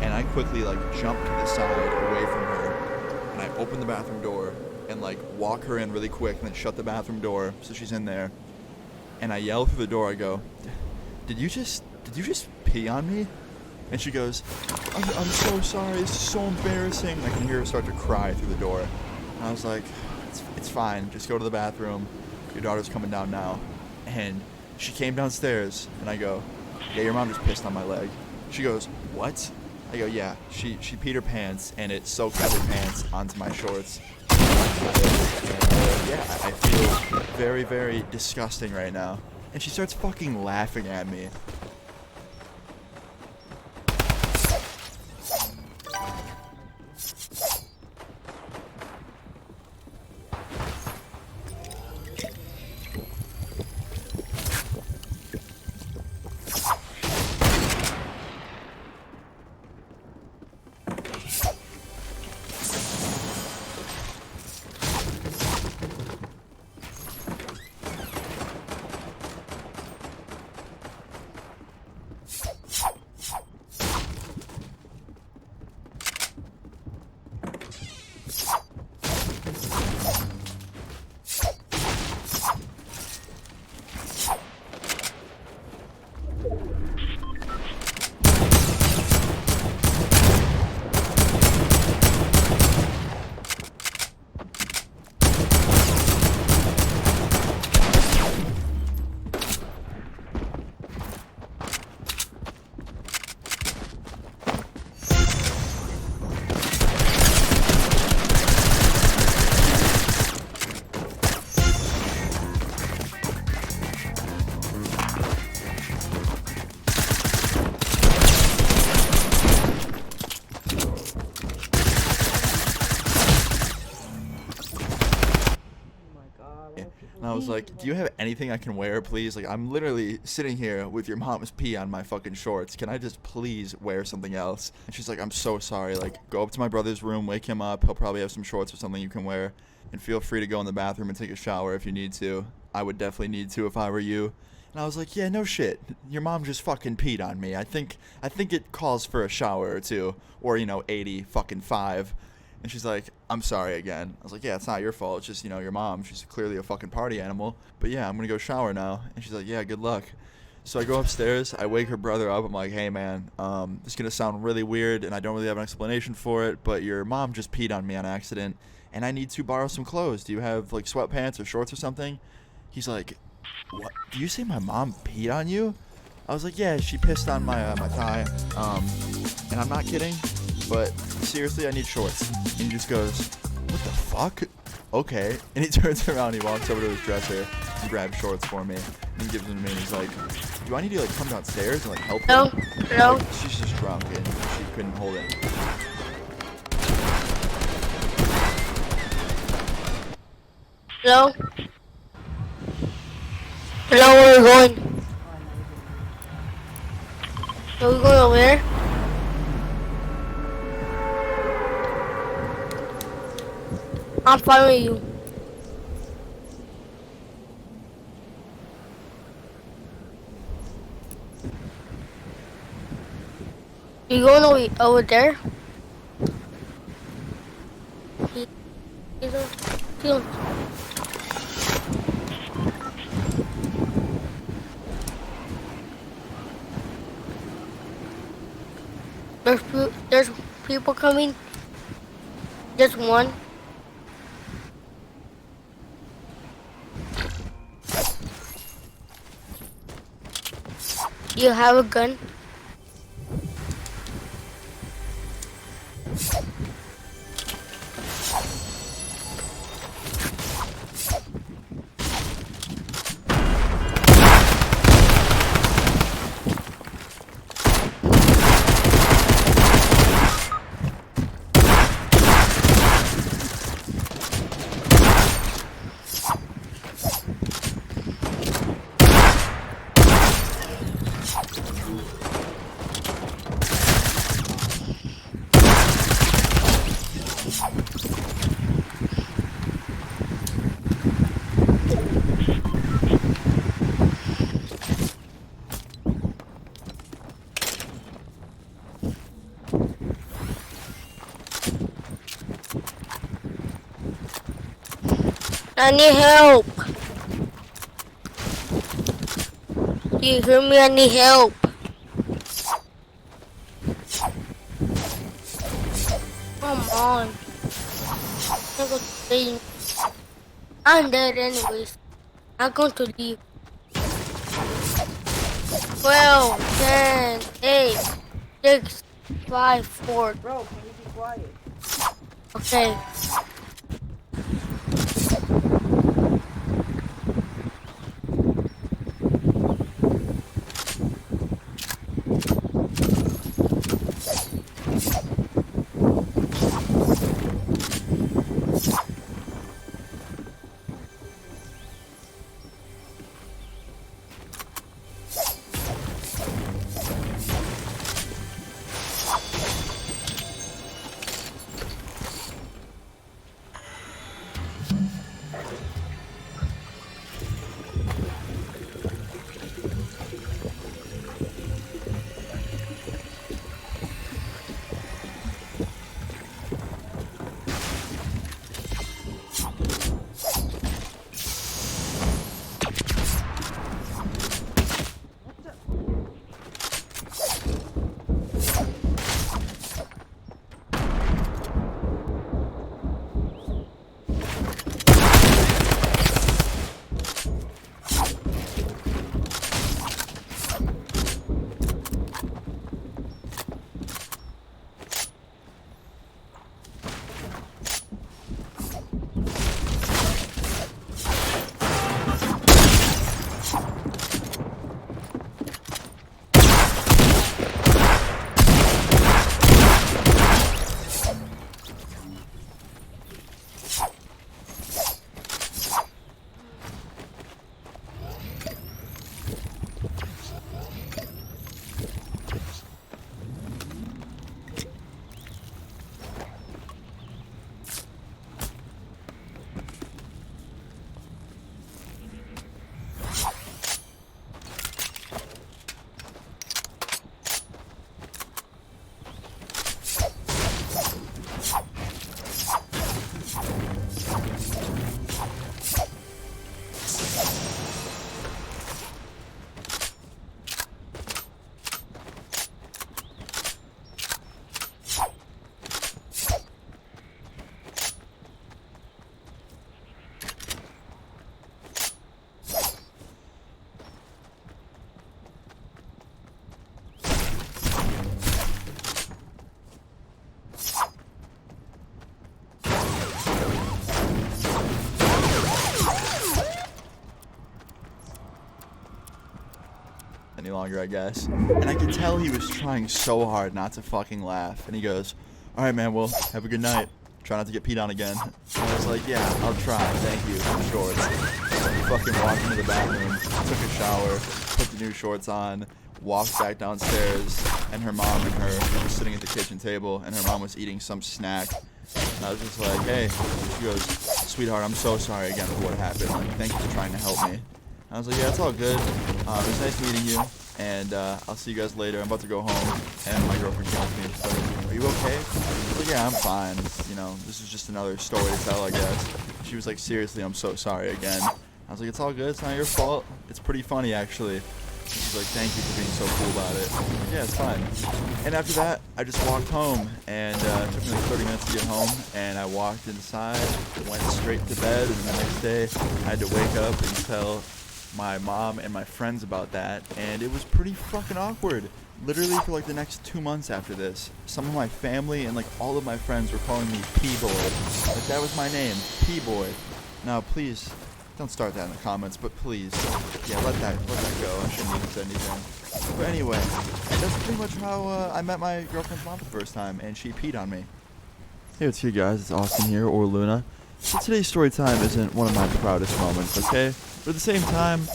And I quickly like jump to the side away from her, and I open the bathroom door and like walk her in really quick, and then shut the bathroom door so she's in there. And I yell through the door. I go, "Did you just pee on me?" And she goes, I'm so sorry. This is so embarrassing. I can hear her start to cry through the door. And I was like, it's fine. Just go to the bathroom. Your daughter's coming down now. And she came downstairs, and I go, yeah, your mom just pissed on my leg. She goes, what? I go, yeah. She peed her pants, and it soaked her pants onto my shorts. And, yeah, I feel very, very disgusting right now. And she starts fucking laughing at me. And I was like, do you have anything I can wear, please? Like, I'm literally sitting here with your mom's pee on my fucking shorts. Can I just please wear something else? And she's like, I'm so sorry. Like, go up to my brother's room, wake him up. He'll probably have some shorts or something you can wear. And feel free to go in the bathroom and take a shower if you need to. I would definitely need to if I were you. And I was like, yeah, no shit. Your mom just fucking peed on me. I think it calls for a shower or two. Or, 80 fucking 5. And she's like, I'm sorry again. I was like, yeah, it's not your fault. It's just, your mom. She's clearly a fucking party animal. But yeah, I'm going to go shower now. And she's like, yeah, good luck. So I go upstairs. I wake her brother up. I'm like, hey, man, this is going to sound really weird, and I don't really have an explanation for it, but your mom just peed on me on accident, and I need to borrow some clothes. Do you have, like, sweatpants or shorts or something? He's like, what? Do you say my mom peed on you? I was like, yeah, she pissed on my thigh. And I'm not kidding. But seriously, I need shorts. And he just goes, what the fuck? Okay. And he turns around, he walks over to his dresser and grabs shorts for me. And he gives them to me, and he's like, do I need to, like, come downstairs and, like, help her? No. Like, she's just drunk and she couldn't hold it. Hello? Hello, where are we going? Are we going over there? I'm following you. You going over there? There's people coming. Just one. You have a gun? I need help. Do you hear me? I need help. Come on. I'm going to sleep. I'm dead anyways. I'm going to leave. 12, 10, 8, 6, 5, 4. Bro, can you be quiet? Okay. Any longer, I guess. And I could tell he was trying so hard not to fucking laugh. And he goes, "All right, man, well, have a good night. Try not to get peed on again." And I was like, "Yeah, I'll try. Thank you." Shorts. Fucking walked into the bathroom, took a shower, put the new shorts on, walked back downstairs, and her mom and her were sitting at the kitchen table, and her mom was eating some snack. And I was just like, "Hey," she goes, "Sweetheart, I'm so sorry again for what happened. Like, thank you for trying to help me." I was like, "Yeah, it's all good. It was nice meeting you, and I'll see you guys later. I'm about to go home, and my girlfriend came with me. So, are you okay?" I was like, "Yeah, I'm fine. You know, this is just another story to tell, I guess." She was like, "Seriously, I'm so sorry again." I was like, "It's all good. It's not your fault. It's pretty funny, actually." She's like, "Thank you for being so cool about it." I was like, "Yeah, it's fine." And after that, I just walked home, and it took me like 30 minutes to get home, and I walked inside, went straight to bed, and the next day, I had to wake up and tell my mom and my friends about that, and it was pretty fucking awkward. Literally for like the next 2 months after this, some of my family and like all of my friends were calling me P-Boy. Like, that was my name, P-Boy. Now please, don't start that in the comments, but please, yeah, let that go. I shouldn't even say anything. But anyway, that's pretty much how I met my girlfriend's mom for the first time, and she peed on me. Hey, what's here, guys? It's Austin here, or Luna. So today's story time isn't one of my proudest moments, okay? But at the same time,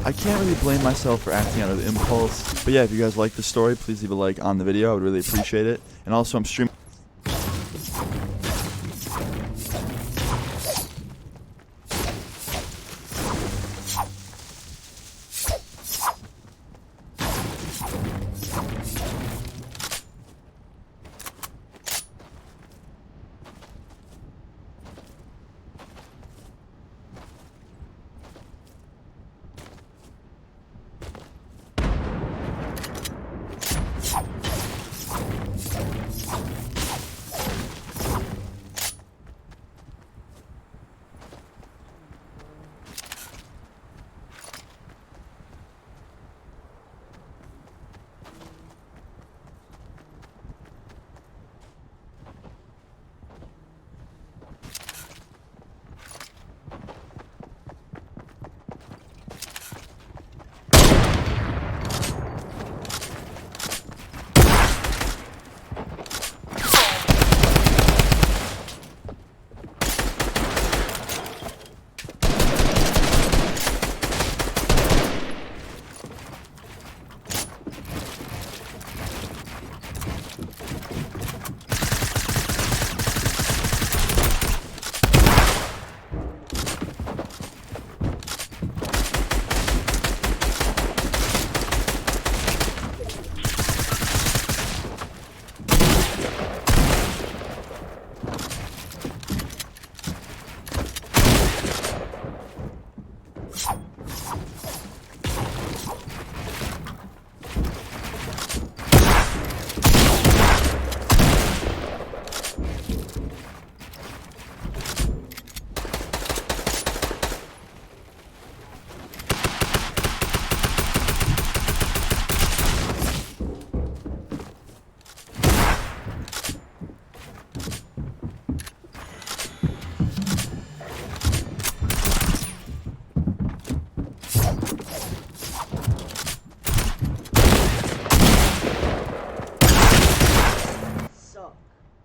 I can't really blame myself for acting out of impulse. But yeah, if you guys like the story, please leave a like on the video. I would really appreciate it. And also, I'm streaming.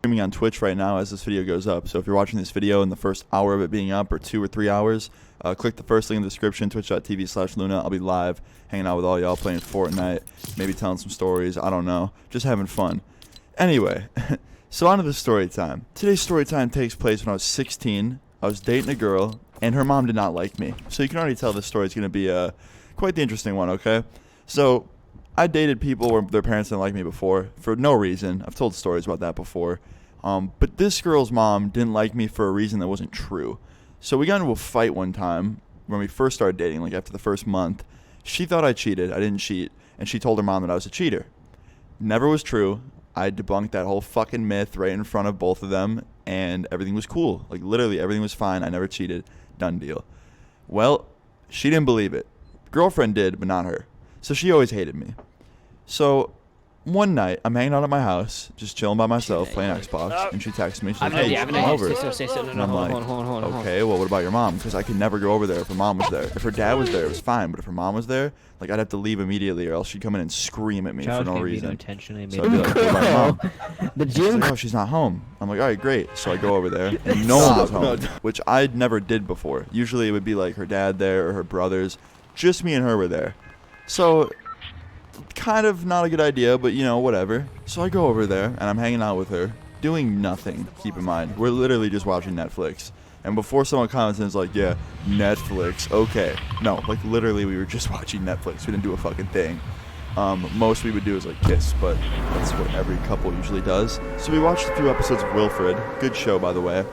streaming on Twitch right now as this video goes up. So if you're watching this video in the first hour of it being up, or 2 or 3 hours, click the first link in the description, twitch.tv/Luna. I'll be live, hanging out with all y'all, playing Fortnite, maybe telling some stories. I don't know. Just having fun. Anyway, so on to the story time. Today's story time takes place when I was 16. I was dating a girl, and her mom did not like me. So you can already tell this story is going to be quite the interesting one, okay? So I dated people where their parents didn't like me before for no reason. I've told stories about that before. But this girl's mom didn't like me for a reason that wasn't true. So we got into a fight one time when we first started dating, like after the first month. She thought I cheated. I didn't cheat. And she told her mom that I was a cheater. Never was true. I debunked that whole fucking myth right in front of both of them, and everything was cool. Like, literally, everything was fine. I never cheated. Done deal. Well, she didn't believe it. Girlfriend did, but not her. So she always hated me. So one night, I'm hanging out at my house, just chilling by myself, playing Xbox, and she texts me. She's like, hey, come over. And I'm like, okay, well, what about your mom? Because I could never go over there if her mom was there. If her dad was there, it was fine, but if her mom was there, like, I'd have to leave immediately, or else she'd come in and scream at me for no reason. So I'd be like, what about your mom? She's like, oh, she's not home. I'm like, all right, great. So I go over there, and no one was home, which I never did before. Usually it would be like her dad there or her brothers. Just me and her were there. So kind of not a good idea, but you know, whatever. So I go over there and I'm hanging out with her, doing nothing. Keep in mind, we're literally just watching Netflix. And before someone comments and is like, yeah, Netflix, okay. No, like literally we were just watching Netflix. We didn't do a fucking thing. Most we would do is like kiss, but that's what every couple usually does. So we watched a few episodes of Wilfred. Good show, by the way.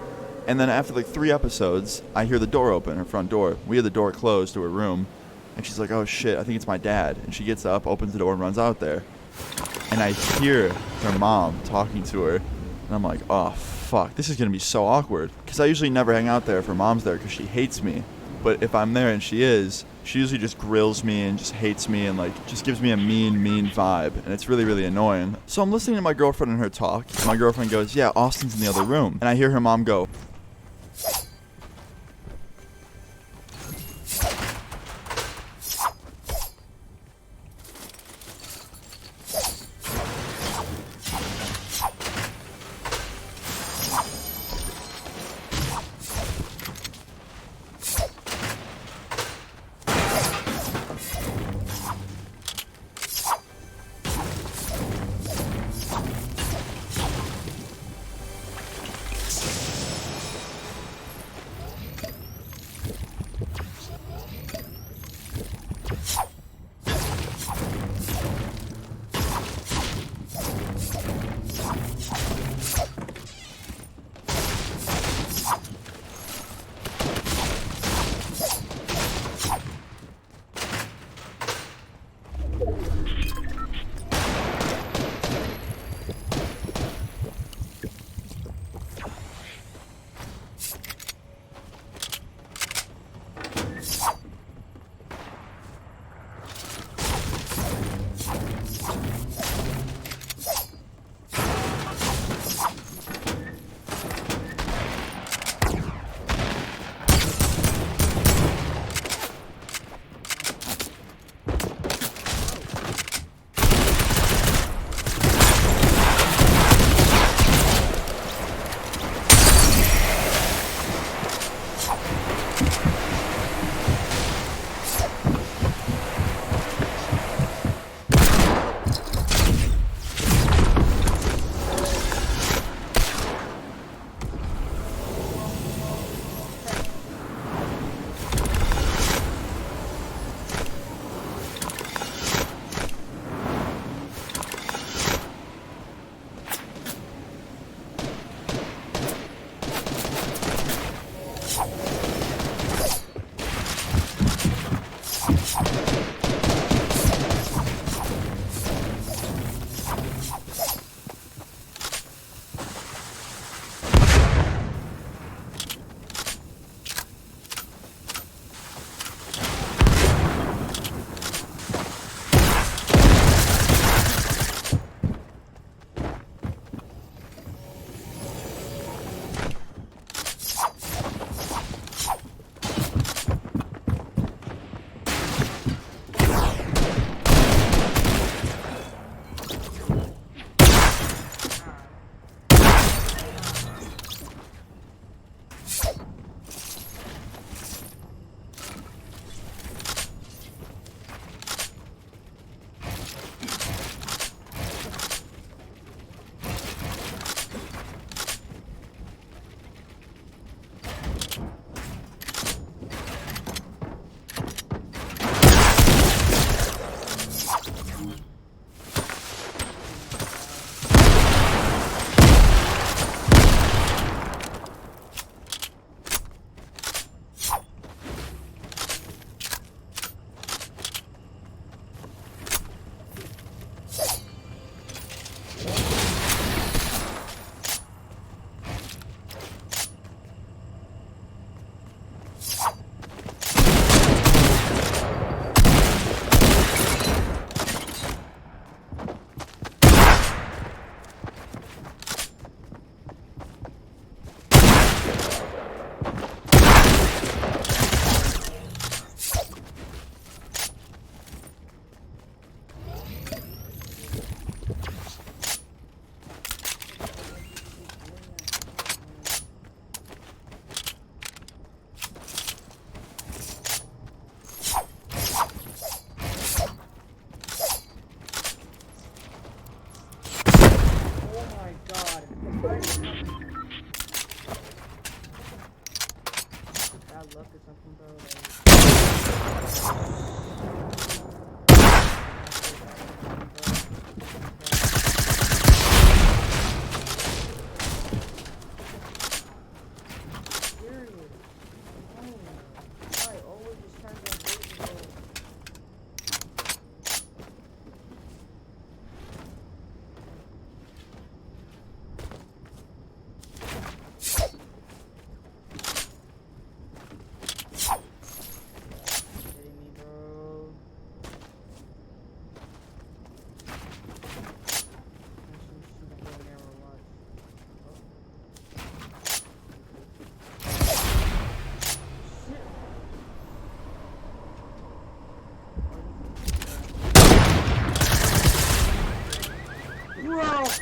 And then after like 3 episodes, I hear the door open, her front door. We had the door closed to her room. And she's like, oh shit, I think it's my dad. And she gets up, opens the door, and runs out there. And I hear her mom talking to her. And I'm like, oh fuck, this is going to be so awkward. Because I usually never hang out there if her mom's there because she hates me. But if I'm there and she is, she usually just grills me and just hates me and like just gives me a mean vibe. And it's really, really annoying. So I'm listening to my girlfriend and her talk. And my girlfriend goes, yeah, Austin's in the other room. And I hear her mom go,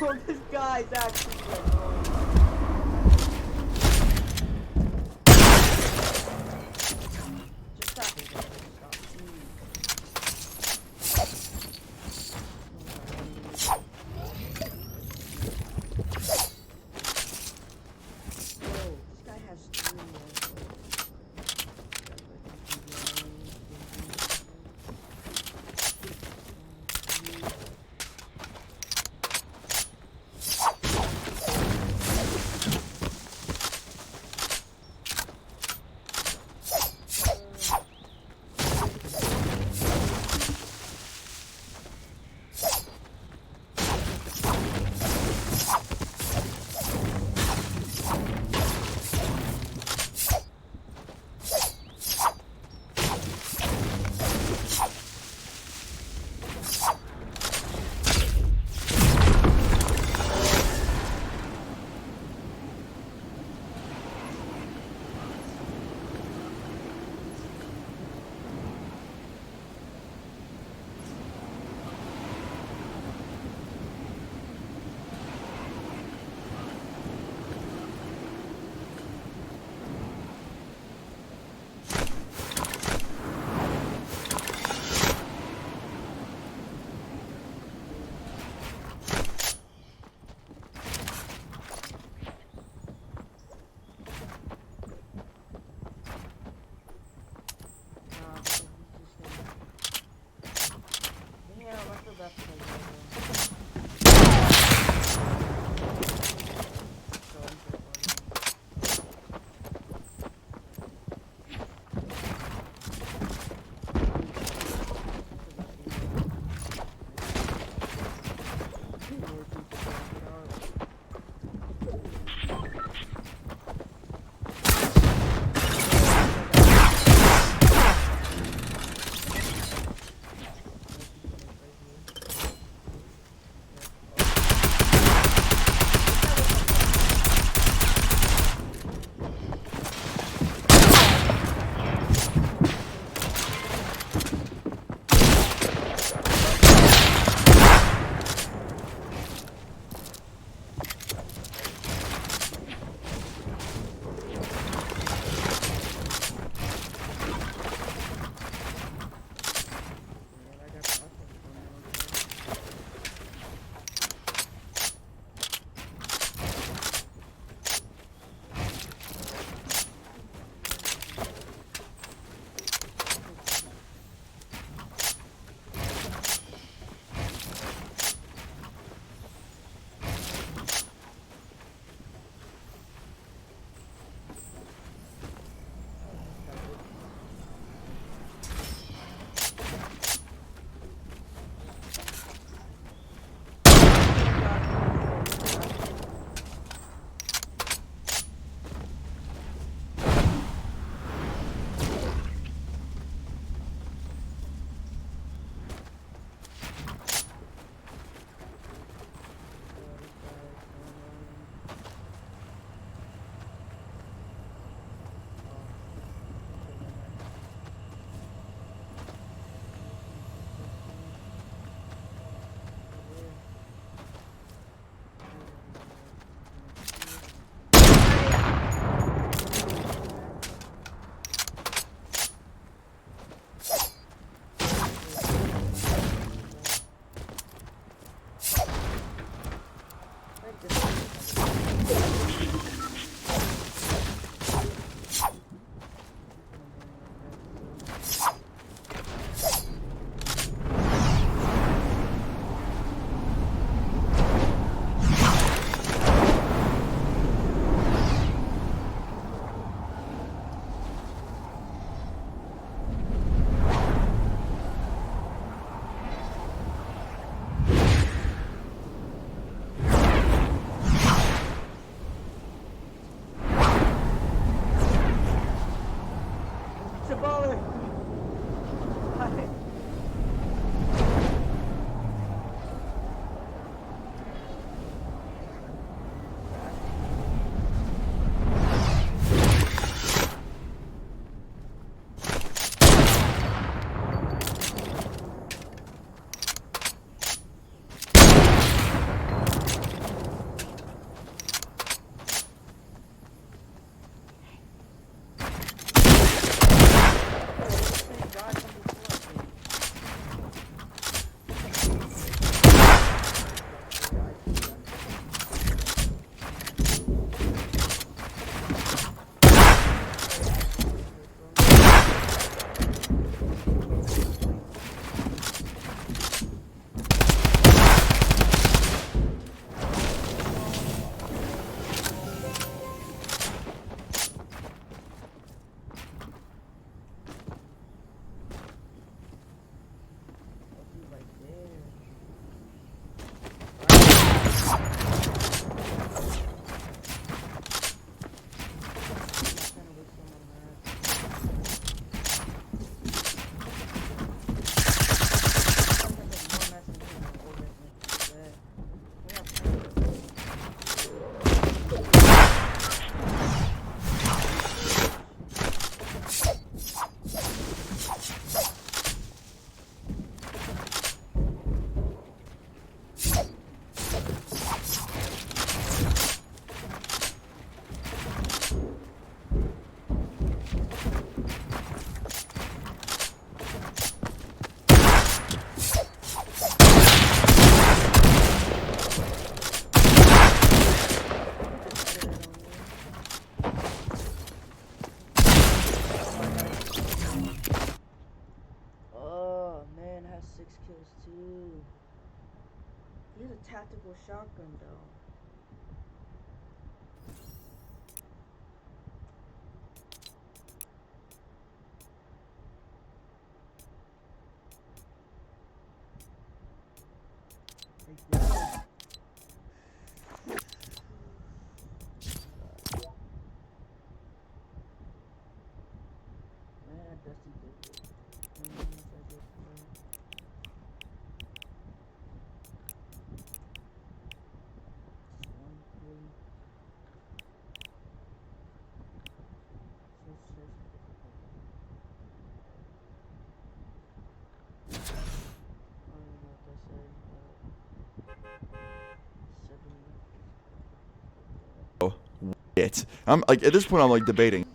Oh, this guy's actually annoying. Just stop it, guys. Stop. Oh, this guy has 3 more. He has a tactical shotgun though. I'm like, at this point I'm like debating.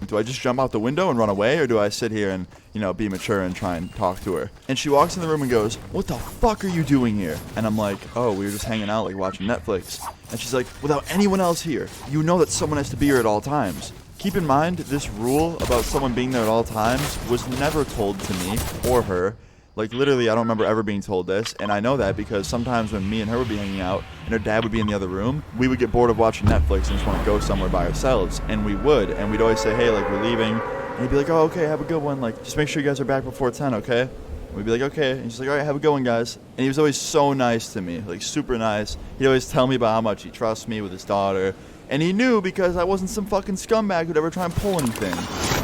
Do I just jump out the window and run away, or do I sit here and, you know, be mature and try and talk to her? And she walks in the room and goes, "What the fuck are you doing here?" And I'm like, "Oh, we were just hanging out, like watching Netflix." And she's like, "Without anyone else here, you know that someone has to be here at all times." Keep in mind, this rule about someone being there at all times was never told to me or her. Like, literally, I don't remember ever being told this, and I know that because sometimes when me and her would be hanging out and her dad would be in the other room, we would get bored of watching Netflix and just want to go somewhere by ourselves, and we would, and we'd always say, "Hey, like, we're leaving," and he'd be like, "Oh, okay, have a good one, like, just make sure you guys are back before 10, okay?" And we'd be like, "Okay," and he's like, "All right, have a good one, guys," and he was always so nice to me, like, super nice. He'd always tell me about how much he trusts me with his daughter, and he knew because I wasn't some fucking scumbag who'd ever try and pull anything.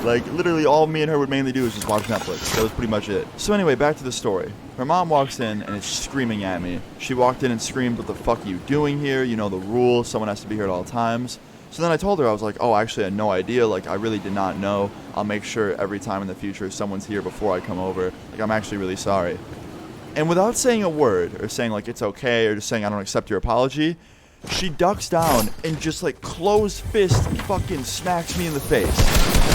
Like, literally all me and her would mainly do is just watch Netflix. That was pretty much it. So anyway, back to the story. Her mom walks in and is screaming at me. She walked in and screamed, "What the fuck are you doing here? You know the rule. Someone has to be here at all times." So then I told her, I was like, "Oh, actually I had no idea. Like, I really did not know. I'll make sure every time in the future someone's here before I come over. Like, I'm actually really sorry." And without saying a word or saying, like, it's okay, or just saying I don't accept your apology, she ducks down and just, like, closed fist fucking smacks me in the face.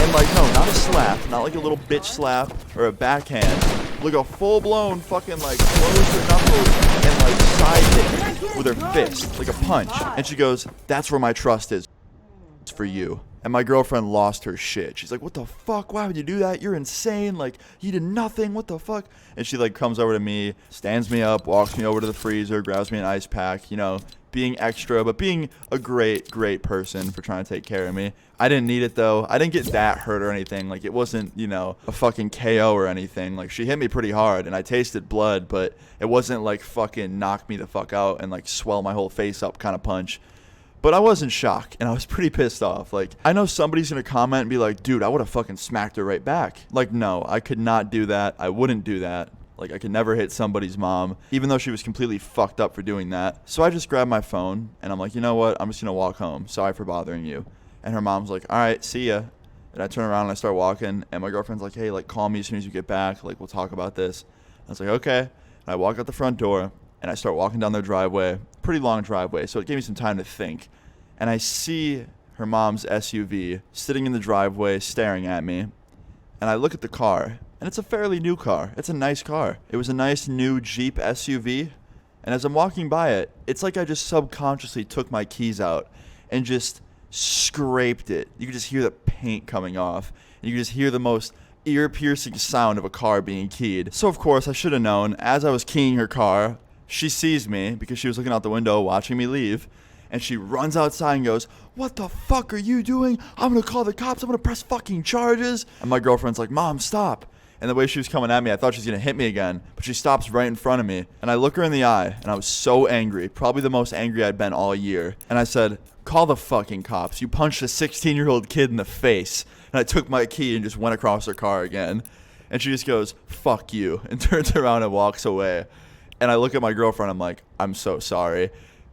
And, like, no, not a slap, not like a little bitch slap or a backhand. Like a full-blown fucking, like, close her knuckles and, like, side hit me with her fist, like a punch. And she goes, "That's where my trust is. It's for you." And my girlfriend lost her shit. She's like, "What the fuck? Why would you do that? You're insane. Like, you did nothing. What the fuck?" And she, like, comes over to me, stands me up, walks me over to the freezer, grabs me an ice pack, you know, being extra, but being a great, great person for trying to take care of me. I didn't need it, though. I didn't get that hurt or anything. Like, it wasn't, you know, a fucking KO or anything. Like, she hit me pretty hard, and I tasted blood, but it wasn't, like, fucking knock me the fuck out and, like, swell my whole face up kind of punch. But I was in shock, and I was pretty pissed off. Like, I know somebody's gonna comment and be like, "Dude, I would have fucking smacked her right back." Like, no, I could not do that. I wouldn't do that. Like, I could never hit somebody's mom, even though she was completely fucked up for doing that. So I just grabbed my phone, and I'm like, "You know what? I'm just gonna walk home. Sorry for bothering you." And her mom's like, "All right, see ya." And I turn around and I start walking, and my girlfriend's like, "Hey, like, call me as soon as you get back. Like, we'll talk about this." I was like, "Okay." And I walk out the front door, and I start walking down their driveway. Pretty long driveway, so it gave me some time to think. And I see her mom's SUV sitting in the driveway staring at me. And I look at the car, and it's a fairly new car. It's a nice car. It was a nice new Jeep SUV. And as I'm walking by it, it's like I just subconsciously took my keys out and just scraped it. You could just hear the paint coming off. And you could just hear the most ear-piercing sound of a car being keyed. So of course I should have known. As I was keying her car, she sees me because she was looking out the window watching me leave. And she runs outside and goes, "What the fuck are you doing? I'm gonna call the cops. I'm gonna press fucking charges." And my girlfriend's like, "Mom, stop." And the way she was coming at me, I thought she was gonna hit me again. But she stops right in front of me. And I look her in the eye, and I was so angry. Probably the most angry I'd been all year. And I said, "Call the fucking cops. You punched a 16-year-old kid in the face." And I took my key and just went across her car again. And she just goes, "Fuck you," and turns around and walks away. And I look at my girlfriend, I'm like, "I'm so sorry."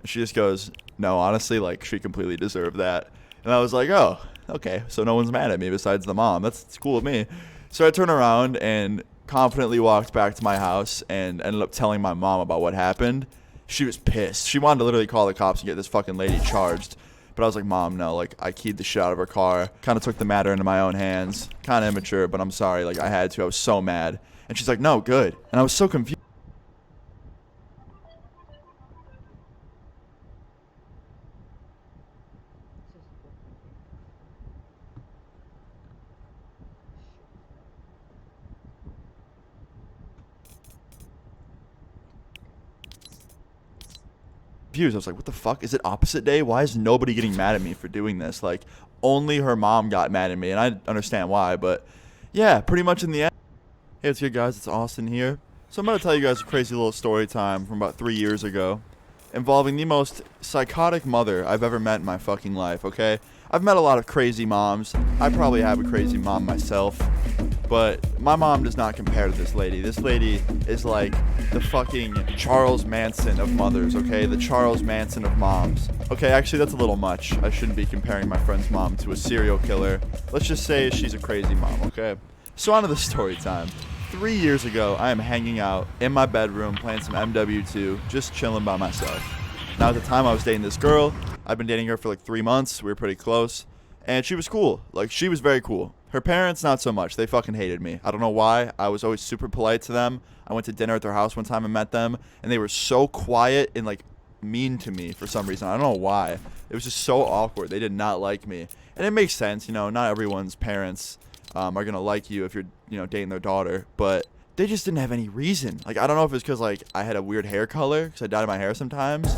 And she just goes, "No, honestly, like, she completely deserved that." And I was like, "Oh, okay, so no one's mad at me besides the mom. That's cool with me." So I turned around and confidently walked back to my house and ended up telling my mom about what happened. She was pissed. She wanted to literally call the cops and get this fucking lady charged. But I was like, "Mom, no, like, I keyed the shit out of her car. Kind of took the matter into my own hands. Kind of immature, but I'm sorry. Like, I had to. I was so mad." And she's like, "No, good." And I was so confused. confused. I was like, what the fuck? Is it opposite day? Why is nobody getting mad at me for doing this? Like, only her mom got mad at me, and I understand why, but yeah, pretty much in the end. Hey, what's good, guys? It's Austin here. So I'm about to tell you guys a crazy little story time from about 3 years ago involving the most psychotic mother I've ever met in my fucking life, okay? I've met a lot of crazy moms. I probably have a crazy mom myself, but my mom does not compare to this lady. This lady is like the fucking Charles Manson of mothers, okay? The Charles Manson of moms. Okay, actually, that's a little much. I shouldn't be comparing my friend's mom to a serial killer. Let's just say she's a crazy mom, okay? So on to the story time. 3 years ago, I am hanging out in my bedroom playing some MW2, just chilling by myself. Now, at the time, I was dating this girl. I've been dating her for like 3 months. We were pretty close. And she was cool. Like, she was very cool. Her parents, not so much. They fucking hated me. I don't know why. I was always super polite to them. I went to dinner at their house one time and met them. And they were so quiet and, like, mean to me for some reason. I don't know why. It was just so awkward. They did not like me. And it makes sense. You know, not everyone's parents are going to like you if you're, you know, dating their daughter. But they just didn't have any reason. Like, I don't know if it's because, like, I had a weird hair color because I dyed my hair sometimes.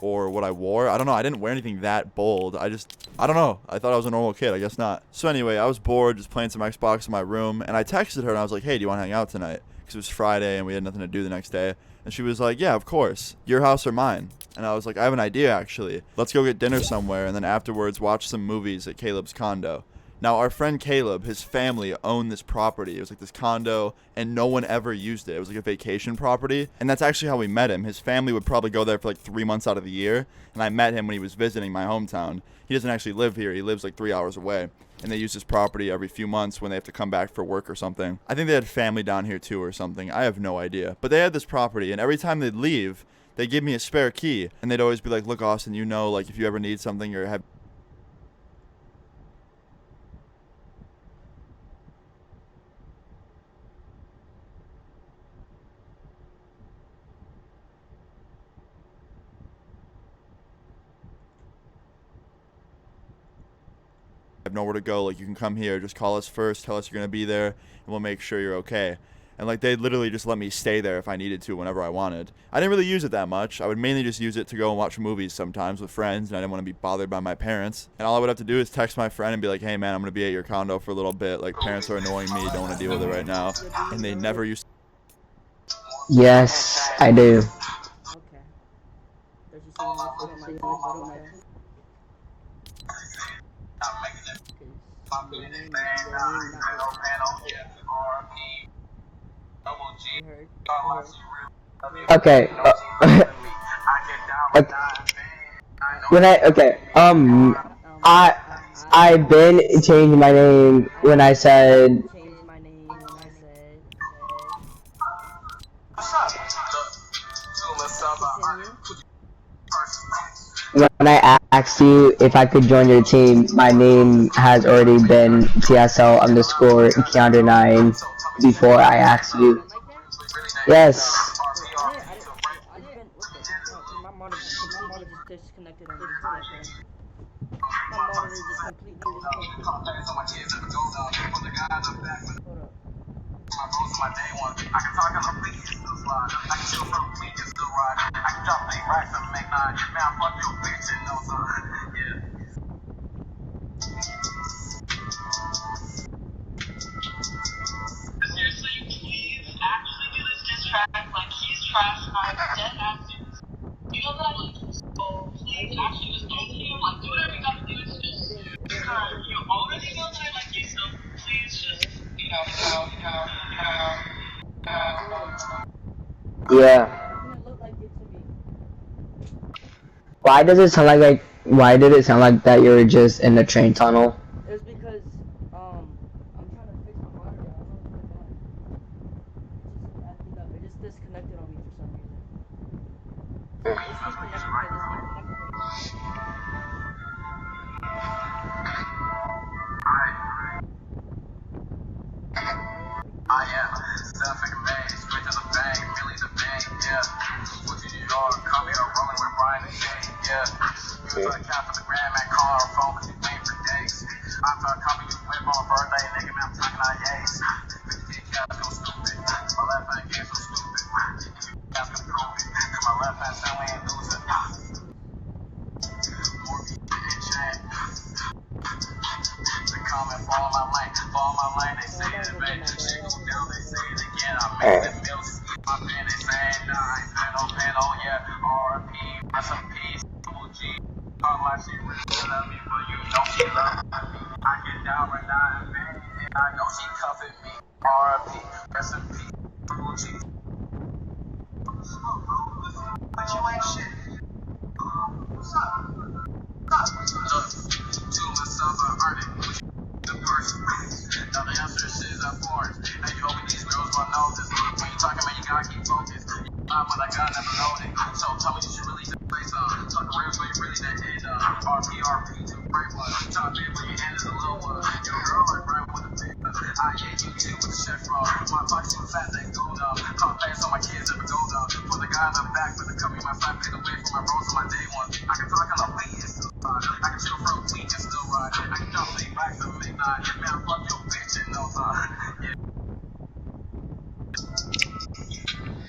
Or what I wore. I don't know. I didn't wear anything that bold. I don't know. I thought I was a normal kid. I guess not. So anyway, I was bored just playing some Xbox in my room. And I texted her and I was like, hey, do you want to hang out tonight? Because it was Friday and we had nothing to do the next day. And she was like, yeah, of course. Your house or mine? And I was like, I have an idea, actually. Let's go get dinner somewhere and then afterwards watch some movies at Caleb's condo. Now, our friend Caleb, his family owned this property. It was like this condo, and no one ever used it. It was like a vacation property, and that's actually how we met him. His family would probably go there for like 3 months out of the year, and I met him when he was visiting my hometown. He doesn't actually live here. He lives like 3 hours away, and they use this property every few months when they have to come back for work or something. I think they had family down here too or something. I have no idea. But they had this property, and every time they'd leave, they'd give me a spare key, and they'd always be like, look, Austin, you know, like if you ever need something or have nowhere to go, like you can come here, just call us first, tell us you're gonna be there, and we'll make sure you're okay. And like they'd literally just let me stay there if I needed to whenever I wanted. I didn't really use it that much. I would mainly just use it to go and watch movies sometimes with friends, and I didn't want to be bothered by my parents. And all I would have to do is text my friend and be like, hey man, I'm gonna be at your condo for a little bit, like parents are annoying me, don't want to deal with it right now. And they never used to. Yes, I do. Okay. I've been changed my name when I said. When I asked you if I could join your team, my name has already been TSL_Keandre9 before I asked you. Yes. My monitor just disconnected on me. My monitor just completely disconnected. Hold up. My day one. I can talk on the weekend, still slide. I can chill for a weekend, still ride. I can drop 8 racks and make 9. Man, fuck your bitch and no son. Yeah. Seriously, please actually do this diss track. Like, he's trash. I'm dead ass. You know that? So, please actually just go to him. Like, do whatever you gotta do. It's just, you already know that I like you, so please just, Yeah. Why did it sound like that you were just in the train tunnel? It was because, I'm trying to fix my monitor. I don't know what's going on. It just disconnected on me for some reason. It's disconnected. I am self-making bang, straight to the bang, really the bang, yeah. What you New York, come here, rolling with Brian and Shane, yeah. You was like cap for the grand man, call her phone, cause you paying for days. I thought coming you whip on a birthday, nigga, man, I'm talking on yays. 50 cash, go stupid. My left hand game so stupid. If you guys can prove it, cause my left hand family ain't losing.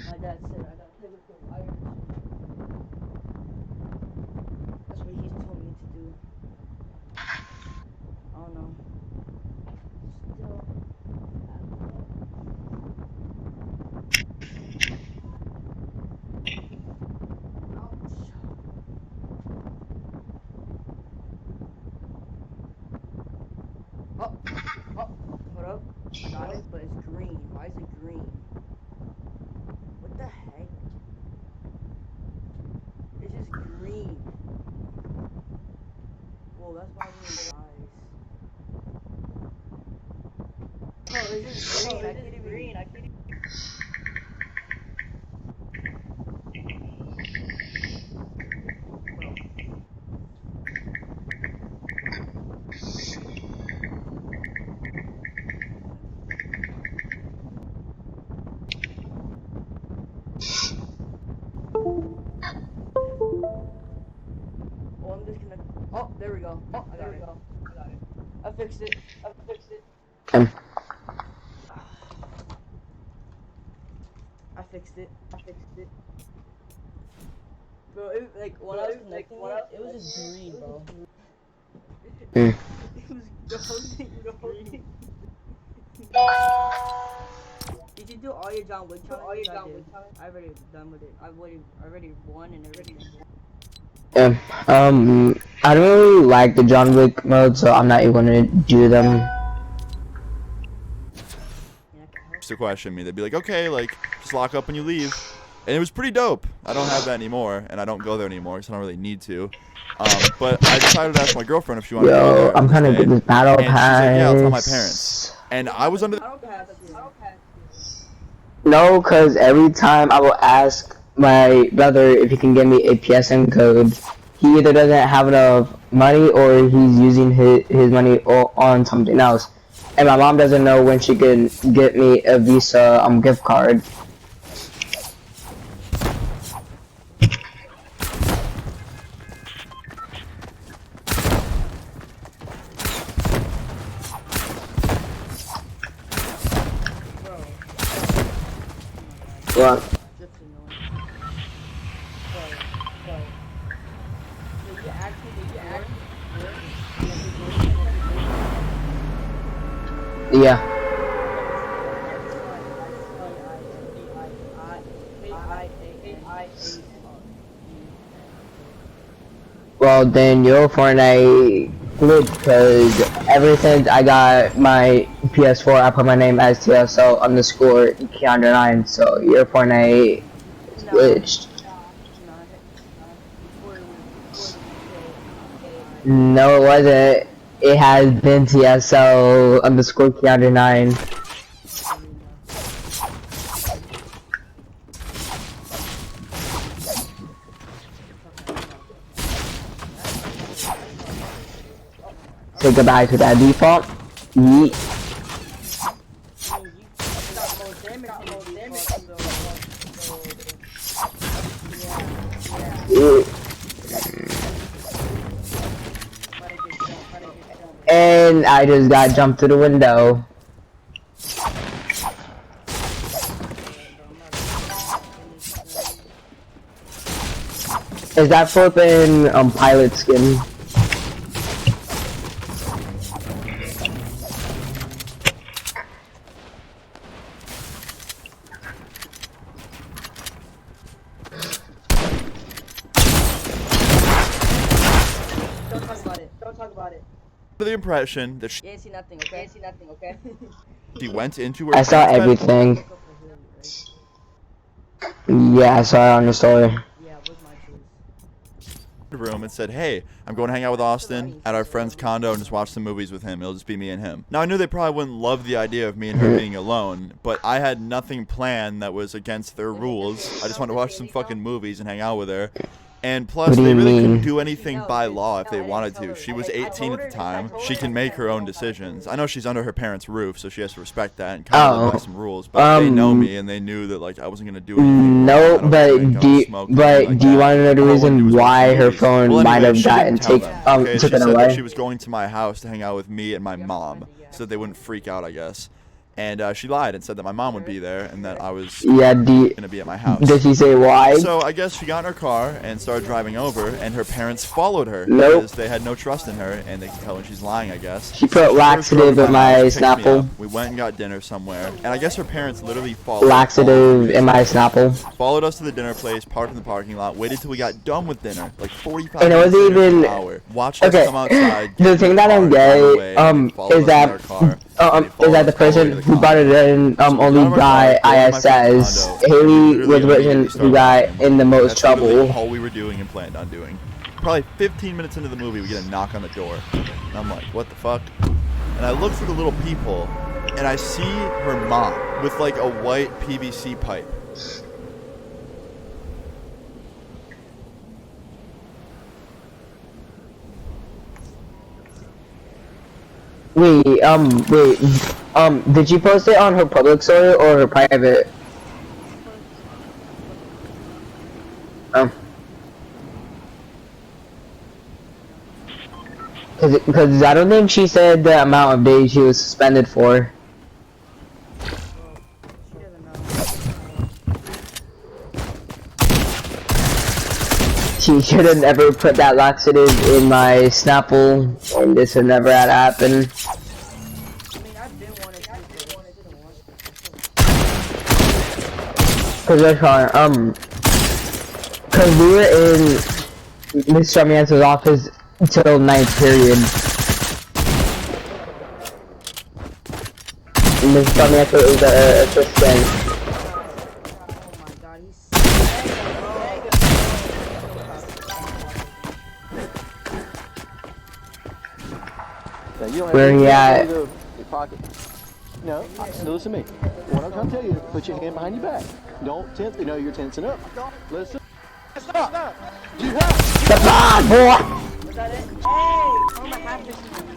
My dad said I gotta play with the wires. That's what he told me to do. I don't know. Still. Oh, hold up. I got it, but it's green. Why is it green? What the heck? It's just green. Whoa, that's why it dies. Oh, it's just green. I can't even green. I can't even. Oh, I'm just gonna. Oh, there we go. Oh, I got it. I fixed it. I fixed it. Bro, it, like when I was connecting it was just green, bro. It was green. Did you do all your John Wick challenges? I already done with it. I already won and everything. I don't really like the John Wick mode, so I'm not even gonna do them. To question me, they'd be like, okay, like just lock up when you leave, and it was pretty dope. I don't have that anymore, and I don't go there anymore, so I don't really need to. But I decided to ask my girlfriend if she wanted to go there. I'm trying to get this battle and pass. she's like, yeah, I'll tell my parents. And I was under. No, cause every time I will ask my brother if he can give me a PSN code, he either doesn't have enough money or he's using his money on something else. And my mom doesn't know when she can get me a Visa gift card. What? Yeah. Well, then your Fortnite glitch, because ever since I got my PS4, I put my name as TSL underscore Keandre9, so your Fortnite is glitched. No, it wasn't. It has been TSL underscore Keandre9. Say goodbye to that default. Yeet. And I just got jumped through the window. Is that flipping pilot skin? the impression that You ain't see nothing, okay? You ain't see nothing, okay? she went into her I saw parents' bedroom. everything. Yeah, I saw it on the story. Yeah, it was my choice. Room and said, hey, I'm going to hang out with Austin at our friend's condo and just watch some movies with him. It'll just be me and him. Now, I knew they probably wouldn't love the idea of me and her being alone, but I had nothing planned that was against their rules. I just wanted to watch some fucking movies and hang out with her. And plus, they really couldn't do anything by law if they wanted to. She was 18 at the time. She can make her own decisions. I know she's under her parents' roof, so she has to respect that and kind of live by some rules. But they know me, and they knew that like I wasn't gonna do anything. No, but do you want to know the reason why her phone might have gotten taken away? She was going to my house to hang out with me and my mom, so that they wouldn't freak out, I guess. And she lied and said that my mom would be there and that I was gonna be at my house. Did she say why? So I guess she got in her car and started driving over, and her parents followed her because they had no trust in her, and they can tell when she's lying, I guess. She put laxative in my Snapple. We went and got dinner somewhere, and I guess her parents literally followed laxative in my Snapple. Followed us to the dinner place, parked in the parking lot, waited till we got done with dinner, like 45 and it minutes wasn't even an hour. Watched us come outside. The thing that I'm gay is that the person who brought it in only got ISS. Haley was the person who got in the most trouble. All we were doing and planned on doing. Probably 15 minutes into the movie, we get a knock on the door. And I'm like, what the fuck? And I look through the little peephole, and I see her mom with like a white PVC pipe. Wait, did you post it on her public story or her private? Cause I don't think she said the amount of days she was suspended for. She should have never put that laxative in my Snapple, and this would never had happened. Cause we were in Miss Charmian's office until 9th period. Miss Charmian is a assistant. Where he at? Your pocket. No, listen to me. What I'm trying to tell you is put your hand behind your back. Don't tense. You know you're tensing up. Listen. Stop. You have. Come on, boy. Was that it? Hey! Oh my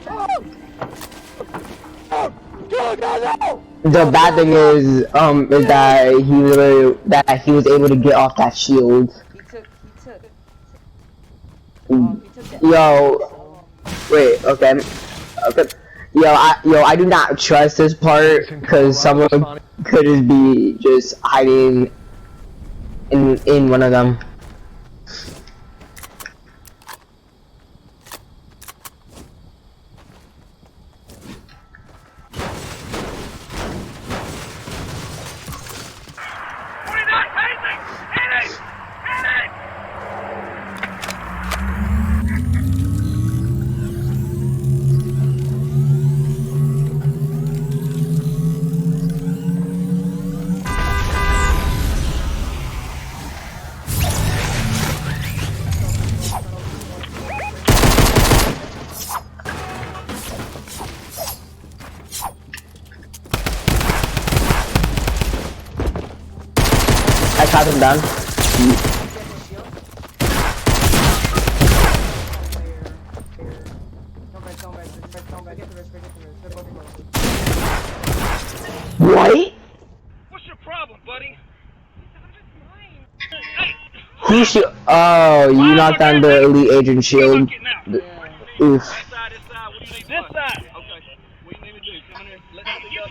God. The bad thing is that he was able to get off that shield. Yo, wait, okay. Yo, I do not trust this part because someone could just be just hiding in one of them. I shot him down. What? What's your problem, buddy? Who should? Oh, you knocked down the elite agent shield. Oof. This side. What do you need? This side. Okay. What do you need me to do? Come in here. Let me go.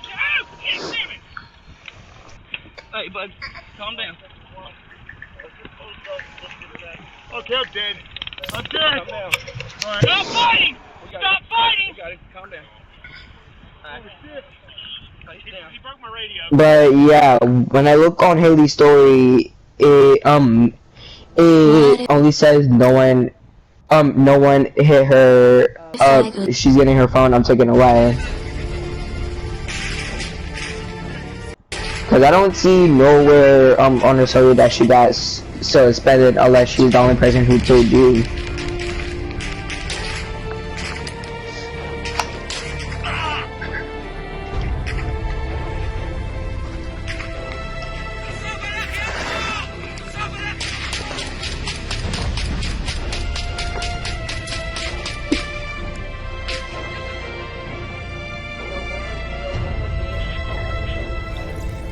Hey, bud. Calm down. Okay, I'm dead. I'm dead. Calm down. All right. Stop fighting! Stop fighting! We got it. Calm down. All right. He broke my radio. But yeah, when I look on Haley's story, it only says no one No one hit her. She's getting her phone. I'm taking away. Cause I don't see nowhere on her story that she got suspended unless she's the only person who told you.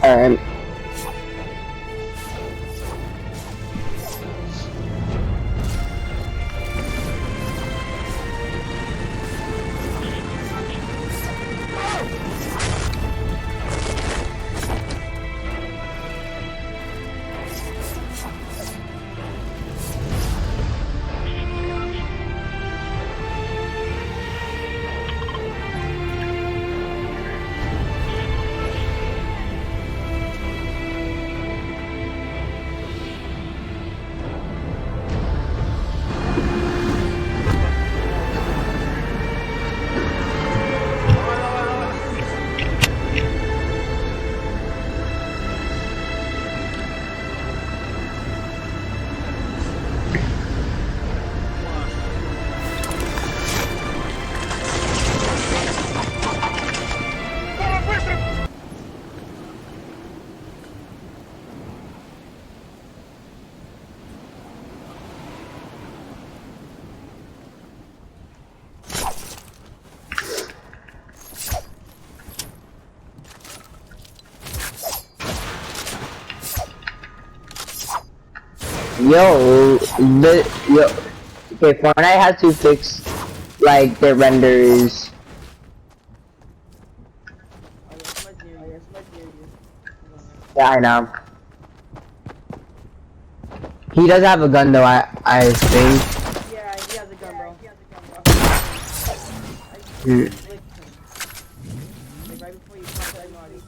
Alright. Yo, okay, Fortnite has to fix, like, their renders. Yeah, I know. He does have a gun though, I think. Yeah, he has a gun, bro. Like, right before you pop that naughty.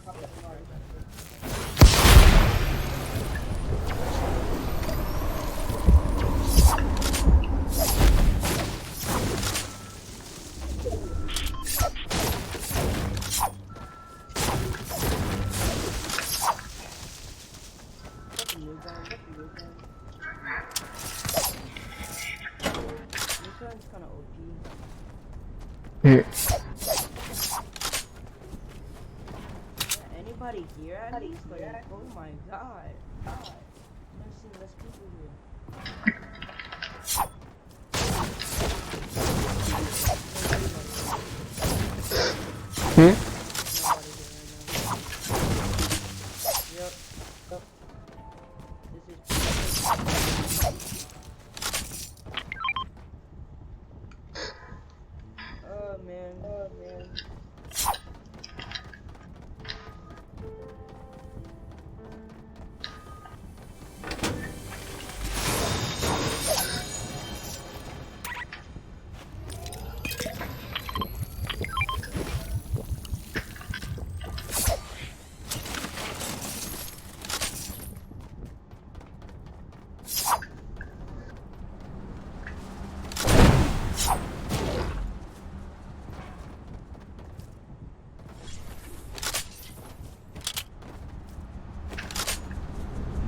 Anybody here at least? Like, oh my god. I've never seen less people here. Oh man.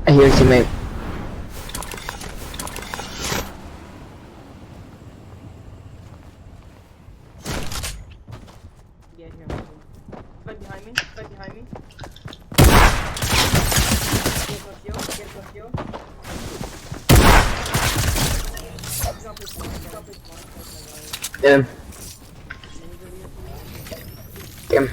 I hear you, mate. Yeah, here. Right behind me. Right behind me. Get him. Get him.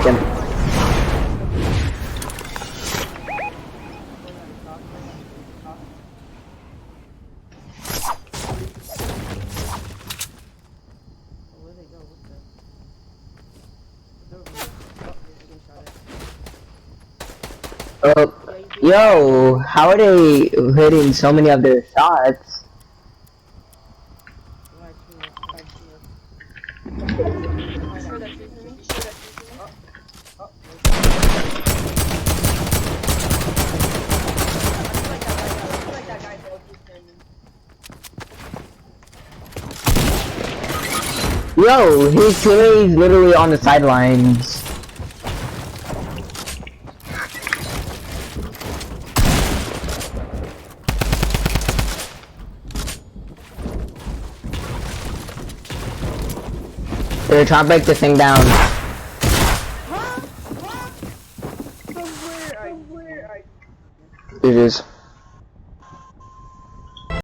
him. Yo, how are they hitting so many of their shots? Yo, his teammate's literally on the sidelines. They're trying to break this thing down.